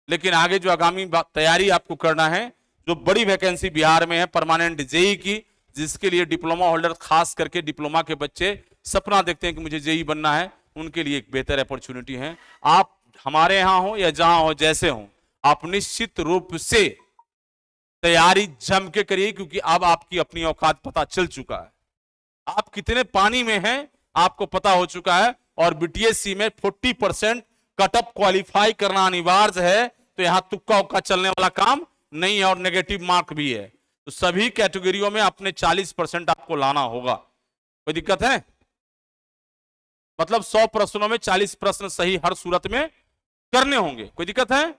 A: लेकिन आगे जो आगामी तैयारी आपको करना है, जो बड़ी वैकेंसी बिहार में है परमानेंट जेई की, जिसके लिए डिप्लोमा होल्डर, खास करके डिप्लोमा के बच्चे सपना देखते हैं कि मुझे जेई बनना है, उनके लिए एक बेहतर अपॉर्चुनिटी है। आप हमारे यहाँ हो या जहां हो, जैसे हो, आप निश्चित रूप से तैयारी जम के करिए, क्योंकि अब आपकी अपनी औकात पता चल चुका है, आप कितने पानी में हैं आपको पता हो चुका है। और बीटीएससी में 40% कटअप क्वालिफाई करना अनिवार्य है, तो यहां तुक्का उक्का चलने वाला काम नहीं है, और नेगेटिव मार्क भी है। तो सभी कैटेगरियों में अपने 40% आपको लाना होगा। कोई दिक्कत है? मतलब 100 प्रश्नों में 40 प्रश्न सही हर सूरत में करने होंगे। कोई दिक्कत है?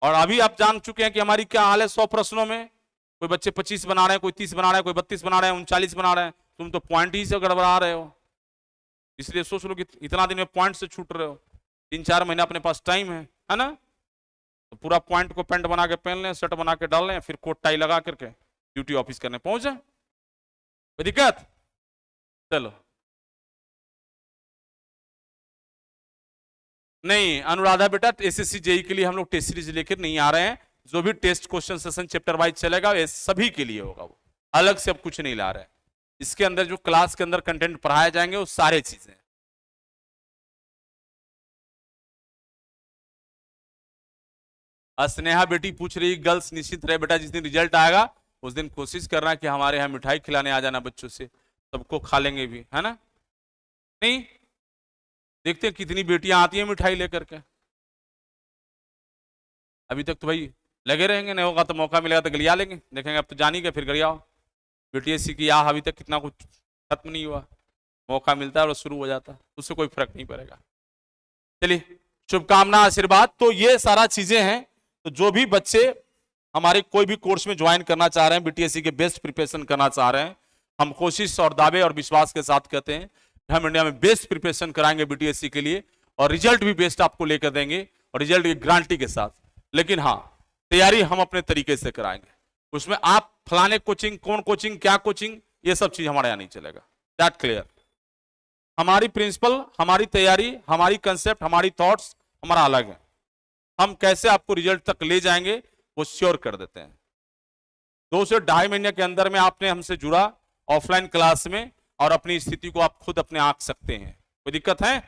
A: और अभी आप जान चुके हैं कि हमारी क्या हाल है 100 प्रश्नों में, कोई बच्चे 25 बना रहे हैं, कोई 30 बना रहे हैं, कोई 32 बना रहे हैं, 39 बना रहे हैं। तुम तो पॉइंट ही से गड़बड़ा रहे हो, इसलिए सोच लो कि इतना दिन में पॉइंट से छूट रहे हो। 3-4 महीना अपने पास टाइम है ना, तो पूरा पॉइंट को पेंट बना के पहन लें, शर्ट बना के डाल लें, फिर कोट टाई लगा करके ड्यूटी ऑफिस करने पहुंच जाए। कोई दिक्कत? चलो नहीं अनुराधा बेटा, एसएससी जेई के लिए हम लोग टेस्ट सीरीज लेकर नहीं आ रहे हैं। जो भी test question session chapter wise चलेगा ये सभी के लिए होगा, वो अलग से अब कुछ नहीं ला रहे हैं। इसके अंदर जो क्लास के अंदर कंटेंट पढ़ाए जाएंगे वो सारे चीजें। स्नेहा बेटी पूछ रही, गर्ल्स निश्चित रहे बेटा, जिस दिन रिजल्ट आएगा उस दिन कोशिश करना कि हमारे यहाँ मिठाई खिलाने आ जाना बच्चों से, सबको खा लेंगे भी, है ना? नहीं देखते हैं कितनी बेटियां आती हैं मिठाई लेकर के। अभी तक तो भाई लगे रहेंगे, नहीं होगा तो मौका मिलेगा तो गलिया लेंगे, देखेंगे अब तो जानी गए फिर गलियाओ। बीटीएससी की या अभी तक कितना कुछ खत्म नहीं हुआ, मौका मिलता है और शुरू हो जाता है, उससे कोई फर्क नहीं पड़ेगा। चलिए शुभकामना आशीर्वाद। तो ये सारा चीजें हैं। तो जो भी बच्चे हमारे कोई भी कोर्स में ज्वाइन करना चाह रहे हैं, बीटीएससी के बेस्ट प्रिपरेशन करना चाह रहे हैं, हम कोशिश और दावे और विश्वास के साथ कहते हैं हम इंडिया में बेस्ट प्रिपरेशन कराएंगे बीटीएससी के लिए, और रिजल्ट भी बेस्ट आपको लेकर देंगे, और रिजल्ट की गारंटी के साथ। लेकिन हाँ, तैयारी हम अपने तरीके से कराएंगे, उसमें आप फलाने कोचिंग, कौन कोचिंग, क्या कोचिंग, ये सब चीज हमारे यहाँ नहीं चलेगा। That clear? हमारी प्रिंसिपल, हमारी तैयारी, हमारी कंसेप्ट, हमारी थॉट्स हमारा अलग है। हम कैसे आपको रिजल्ट तक ले जाएंगे वो श्योर कर देते हैं। 2 से 2.5 महीने के अंदर में आपने हमसे जुड़ा ऑफलाइन क्लास में, और अपनी स्थिति को आप खुद अपने आंक सकते हैं। कोई दिक्कत है?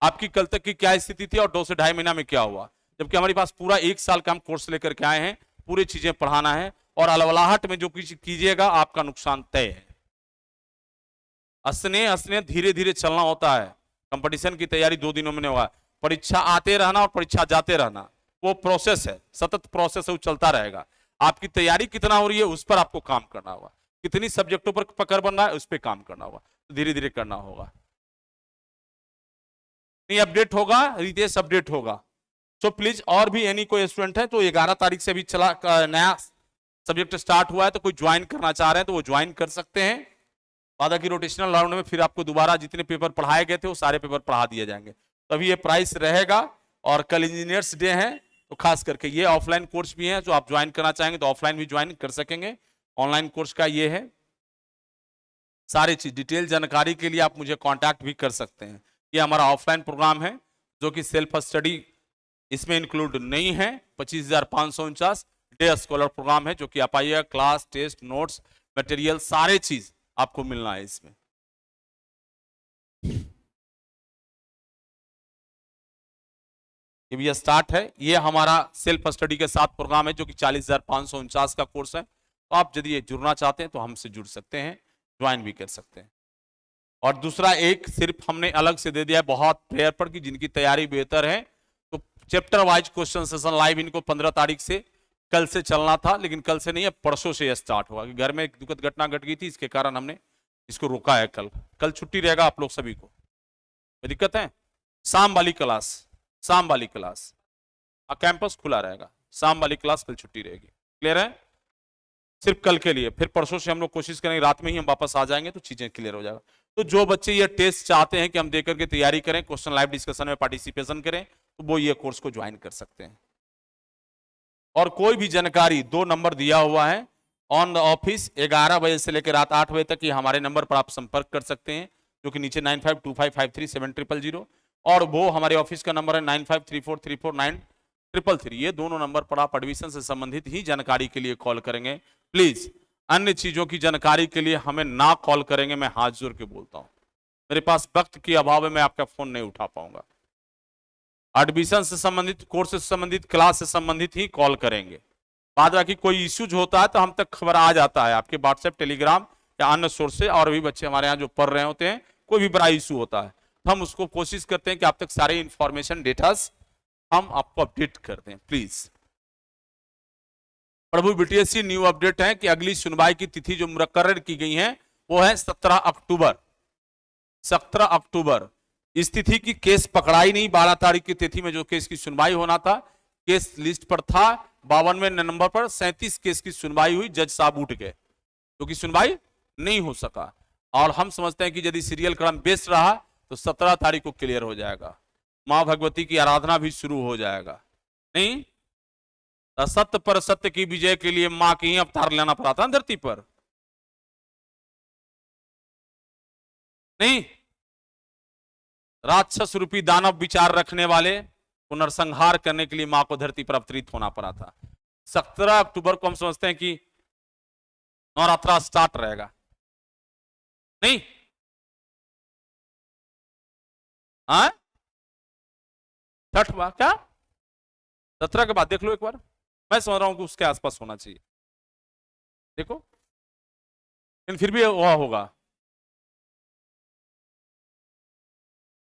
A: आपकी कल तक की क्या स्थिति थी और 2 से 2.5 महीना में क्या हुआ, जबकि हमारे पास पूरा 1 साल का हम कोर्स लेकर के आए हैं, पूरी चीजें पढ़ाना है, और अलवलाहट में जो कुछ कीजिएगा आपका नुकसान तय है। असने असने धीरे धीरे चलना होता है। कंपटीशन की तैयारी 2 दिनों में नहीं होगा, परीक्षा आते रहना और परीक्षा जाते रहना, वो प्रोसेस है, सतत प्रोसेस है, वो चलता रहेगा। आपकी तैयारी कितना हो रही है उस पर आपको काम करना होगा, कितनी सब्जेक्टों पर पकड़ बन रहा है उस पर काम करना होगा, तो धीरे धीरे करना होगा। नहीं अपडेट होगा, रितेश अपडेट होगा। सो प्लीज, और भी एनी कोई स्टूडेंट है तो 11 तारीख से अभी चला नया सब्जेक्ट स्टार्ट हुआ है, तो कोई ज्वाइन करना चाह रहे हैं तो वो ज्वाइन कर सकते हैं। बाद की रोटेशनल राउंड में फिर आपको दोबारा जितने पेपर पढ़ाए गए थे वो सारे पेपर पढ़ा दिए जाएंगे, तभी ये प्राइस रहेगा। और कल इंजीनियर्स डे है, तो खास करके ये ऑफलाइन कोर्स भी है, जो आप ज्वाइन करना चाहेंगे तो ऑफलाइन भी ज्वाइन कर सकेंगे। ऑनलाइन कोर्स का ये है, सारी चीज डिटेल जानकारी के लिए आप मुझे कांटेक्ट भी कर सकते हैं। ये हमारा ऑफलाइन प्रोग्राम है जो कि सेल्फ स्टडी इसमें इंक्लूड नहीं है। 25,549 डे स्कॉलर प्रोग्राम है, जो कि आप आइएगा, क्लास टेस्ट नोट्स मटेरियल सारे चीज आपको मिलना है इसमें। ये भी स्टार्ट है, ये हमारा सेल्फ स्टडी के साथ प्रोग्राम है, जो कि 40,549 का कोर्स है। तो आप यदि ये जुड़ना चाहते हैं तो हमसे जुड़ सकते हैं, ज्वाइन भी कर सकते हैं। और दूसरा एक सिर्फ हमने अलग से दे दिया है बहुत प्रेयर पर, कि जिनकी तैयारी बेहतर है तो chapter wise question session live इनको 15 तारीख से, कल से चलना था, लेकिन कल से नहीं है, परसों से यह स्टार्ट हुआ, कि घर में एक दुखद घटना घट गई थी, इसके कारण हमने इसको रोका है। कल छुट्टी रहेगा आप लोग सभी को, कोई दिक्कत है? शाम वाली क्लास, शाम वाली क्लास, कैंपस खुला रहेगा, शाम वाली क्लास कल छुट्टी रहेगी। क्लियर है? सिर्फ कल के लिए, फिर परसों से हम लोग कोशिश करेंगे रात में ही हम वापस आ जाएंगे, तो चीजें क्लियर हो जाएगा। तो जो बच्चे ये टेस्ट चाहते हैं कि हम देकर के तैयारी करें, क्वेश्चन लाइव डिस्कशन में पार्टिसिपेशन करें, तो वो ये कोर्स को ज्वाइन कर सकते हैं। और कोई भी जानकारी, 2 नंबर दिया हुआ है ऑन द ऑफिस, 11 बजे से लेकर रात 8 बजे तक, ये हमारे नंबर पर आप संपर्क कर सकते हैं, जो कि नीचे 9525537000, और वो हमारे ऑफिस का नंबर है 9534349333। ये दोनों नंबर पर आप एडमिशन से संबंधित ही जानकारी के लिए कॉल करेंगे। प्लीज अन्य चीजों की जानकारी के लिए हमें ना कॉल करेंगे, मैं हाथ जोड़ के बोलता हूं, मेरे पास वक्त के अभाव में मैं आपका फोन नहीं उठा पाऊंगा। एडमिशन से संबंधित, कोर्स से संबंधित, क्लास से संबंधित ही कॉल करेंगे। बाद बाकी कोई इश्यूज होता है तो हम तक खबर आ जाता है आपके व्हाट्सएप, टेलीग्राम या अन्य सोर्स से, और भी बच्चे हमारे यहाँ जो पढ़ रहे होते हैं, कोई भी बड़ा इशू होता है तो हम उसको कोशिश करते हैं कि आप तक सारे इंफॉर्मेशन डेटास हम आपको अपडेट कर दें। Please Prabhu BTSC new update है कि अगली सुनवाई की तिथि जो मुकर्रर की गई है वो है 17 अक्टूबर। 17 अक्टूबर इस तिथि की केस पकड़ाई नहीं, 12 तारीख की तिथि में जो केस की सुनवाई होना था, केस लिस्ट पर था 52वें नंबर पर 37 केस की सुनवाई हुई, जज साहब उठ गए क्योंकि सुनवाई नहीं हो सका। और हम समझते हैं कि यदि सीरियल क्रम बेस्ट रहा तो 17 तारीख को क्लियर हो जाएगा, मां भगवती की आराधना भी शुरू हो जाएगा। नहीं, असत्य पर सत्य की विजय के लिए मां की ही अवतार लेना पड़ा था धरती पर। नहीं, राक्षस रूपी दानव विचार रखने वाले को नरसंहार करने के लिए मां को धरती पर अवतरित होना पड़ा था। 17 अक्टूबर को हम समझते हैं कि नवरात्रा स्टार्ट रहेगा, नहीं? हाँ, छठ क्या 17 के बाद देख लो एक बार, मैं समझ रहा हूं कि उसके आसपास होना चाहिए, देखो, लेकिन फिर भी वह होगा।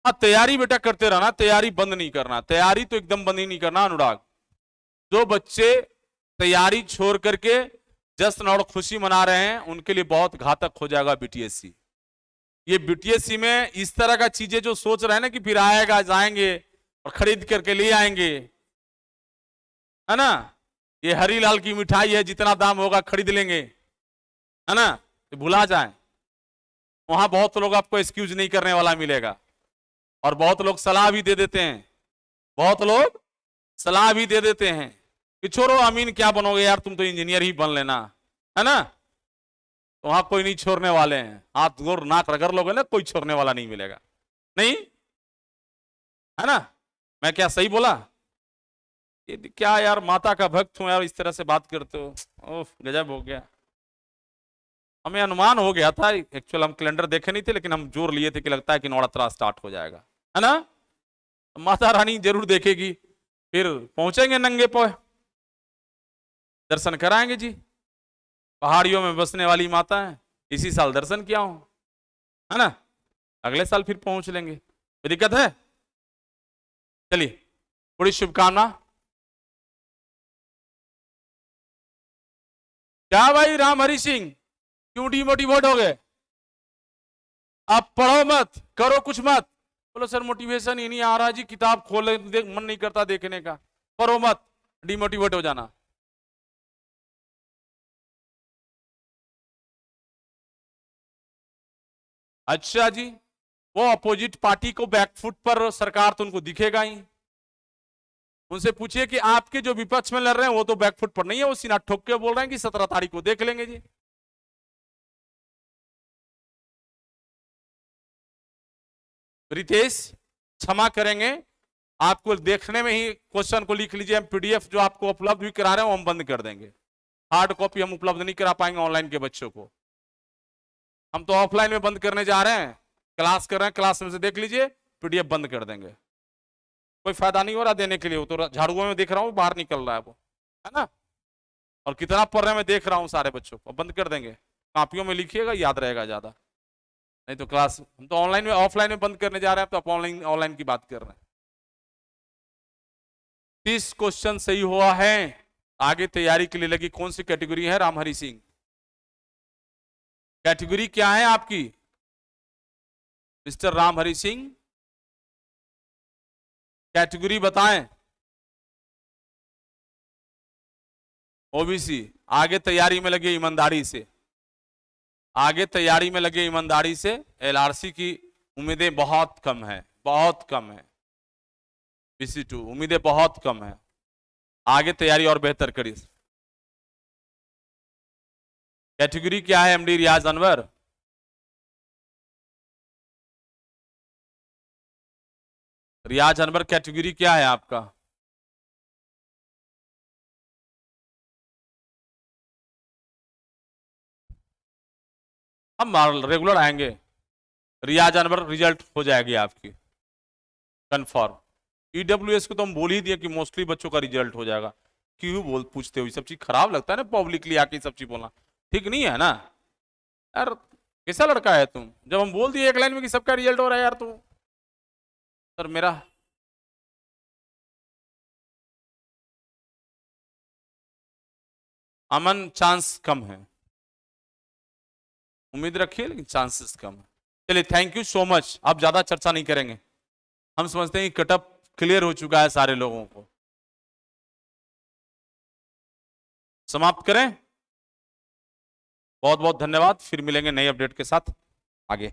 A: हाँ, तैयारी बेटा करते रहना, तैयारी बंद नहीं करना, तैयारी तो एकदम बंद ही नहीं करना अनुराग। जो बच्चे तैयारी छोड़ करके जश्न और खुशी मना रहे हैं उनके लिए बहुत घातक हो जाएगा बीटीएससी। ये बीटीएससी में इस तरह का चीजें जो सोच रहे हैं ना कि फिर आएगा, जाएंगे और खरीद करके ले आएंगे, है ना, ये हरीलाल की मिठाई है, जितना दाम होगा खरीद लेंगे, है ना, तो भुला जाए। वहां बहुत लोग आपको एक्सक्यूज नहीं करने वाला मिलेगा, और बहुत लोग सलाह भी दे देते हैं, बहुत लोग सलाह भी दे देते हैं कि छोड़ो अमीन क्या बनोगे यार, तुम तो इंजीनियर ही बन लेना, है ना। तो वहां कोई नहीं छोड़ने वाले हैं, हाथ गोर नाक रगड़ लोगे ना, कोई छोड़ने वाला नहीं मिलेगा, नहीं, है ना। मैं क्या सही बोला? ये क्या यार, माता का भक्त हूं यार, इस तरह से बात करते हो, ओह गजब हो गया। हमें अनुमान हो गया था, एक्चुअल हम कैलेंडर देखे नहीं थे, लेकिन हम जोर लिए थे कि लगता है कि नवरात्रा स्टार्ट हो जाएगा, है ना। माता रानी जरूर देखेगी, फिर पहुंचेंगे नंगे पांव, दर्शन कराएंगे जी। पहाड़ियों में बसने वाली माता है, इसी साल दर्शन किया हूं, है ना, अगले साल फिर पहुंच लेंगे, कोई दिक्कत है? चलिए, बड़ी शुभकामना। क्या भाई राम हरि सिंह, क्यों डिमोटिवेट हो गए? आप पढ़ो मत, करो कुछ मत। बोलो सर मोटिवेशन ही नहीं आ रहा जी, किताब खोले मन नहीं करता देखने का, करो मत, डिमोटिवेट हो जाना। अच्छा जी, वो अपोजिट पार्टी को बैकफुट पर सरकार तो उनको दिखेगा ही, उनसे पूछिए कि आपके जो विपक्ष में लड़ रहे हैं वो तो बैकफुट पर नहीं है, वो सीना ठोक के बोल रहे हैं कि 17 तारीख को देख लेंगे जी। रितेश क्षमा करेंगे, आपको देखने में ही क्वेश्चन को लिख लीजिए, हम पीडीएफ जो आपको उपलब्ध भी करा रहे हैं वो हम बंद कर देंगे, हार्ड कॉपी हम उपलब्ध नहीं करा पाएंगे ऑनलाइन के बच्चों को, हम तो ऑफलाइन में बंद करने जा रहे हैं, क्लास कर रहे हैं, क्लास में से देख लीजिए, पीडीएफ बंद कर देंगे, कोई फायदा नहीं हो रहा देने के लिए, वो तो झाड़ुओं में देख रहा हूँ बाहर निकल रहा है वो, है ना, और कितना पढ़ रहे हैं मैं देख रहा हूँ सारे बच्चों को, बंद कर देंगे, कॉपियों में लिखिएगा, याद रहेगा ज्यादा, नहीं तो क्लास हम तो ऑनलाइन में ऑफलाइन में बंद करने जा रहे हैं, तो आप ऑनलाइन ऑनलाइन की बात कर रहे हैं। 30 क्वेश्चन सही हुआ है, आगे तैयारी के लिए लगी। कौन सी कैटेगरी है राम हरि सिंह? कैटेगरी क्या है आपकी मिस्टर राम हरि सिंह? कैटेगरी बताएं। ओबीसी। आगे तैयारी में लगे ईमानदारी से, आगे तैयारी में लगे ईमानदारी से। एलआरसी की उम्मीदें बहुत कम है, बहुत कम है। BC2 उम्मीदें बहुत कम है, आगे तैयारी और बेहतर करिए। कैटेगरी क्या है एमडी रियाज अनवर? रियाज अनवर कैटेगरी क्या है आपका? हम रेगुलर आएंगे, रियाज अनवर रिजल्ट हो जाएगी आपकी कंफर्म। ईडब्ल्यूएस को तो हम बोल ही दिए कि मोस्टली बच्चों का रिजल्ट हो जाएगा। क्यों बोल पूछते हो, ये सब चीज खराब लगता है ना पब्लिकली आके सब चीज बोलना, ठीक नहीं है ना यार। कैसा लड़का है तुम, जब हम बोल दिए एक लाइन में कि सबका रिजल्ट हो रहा है यार, तुम सर मेरा अमन चांस कम है, उम्मीद रखिए लेकिन चांसेस कम है। चलिए थैंक यू सो मच, अब ज्यादा चर्चा नहीं करेंगे, हम समझते हैं कि कटअप क्लियर हो चुका है सारे लोगों को। समाप्त करें, बहुत बहुत धन्यवाद, फिर मिलेंगे नई अपडेट के साथ आगे।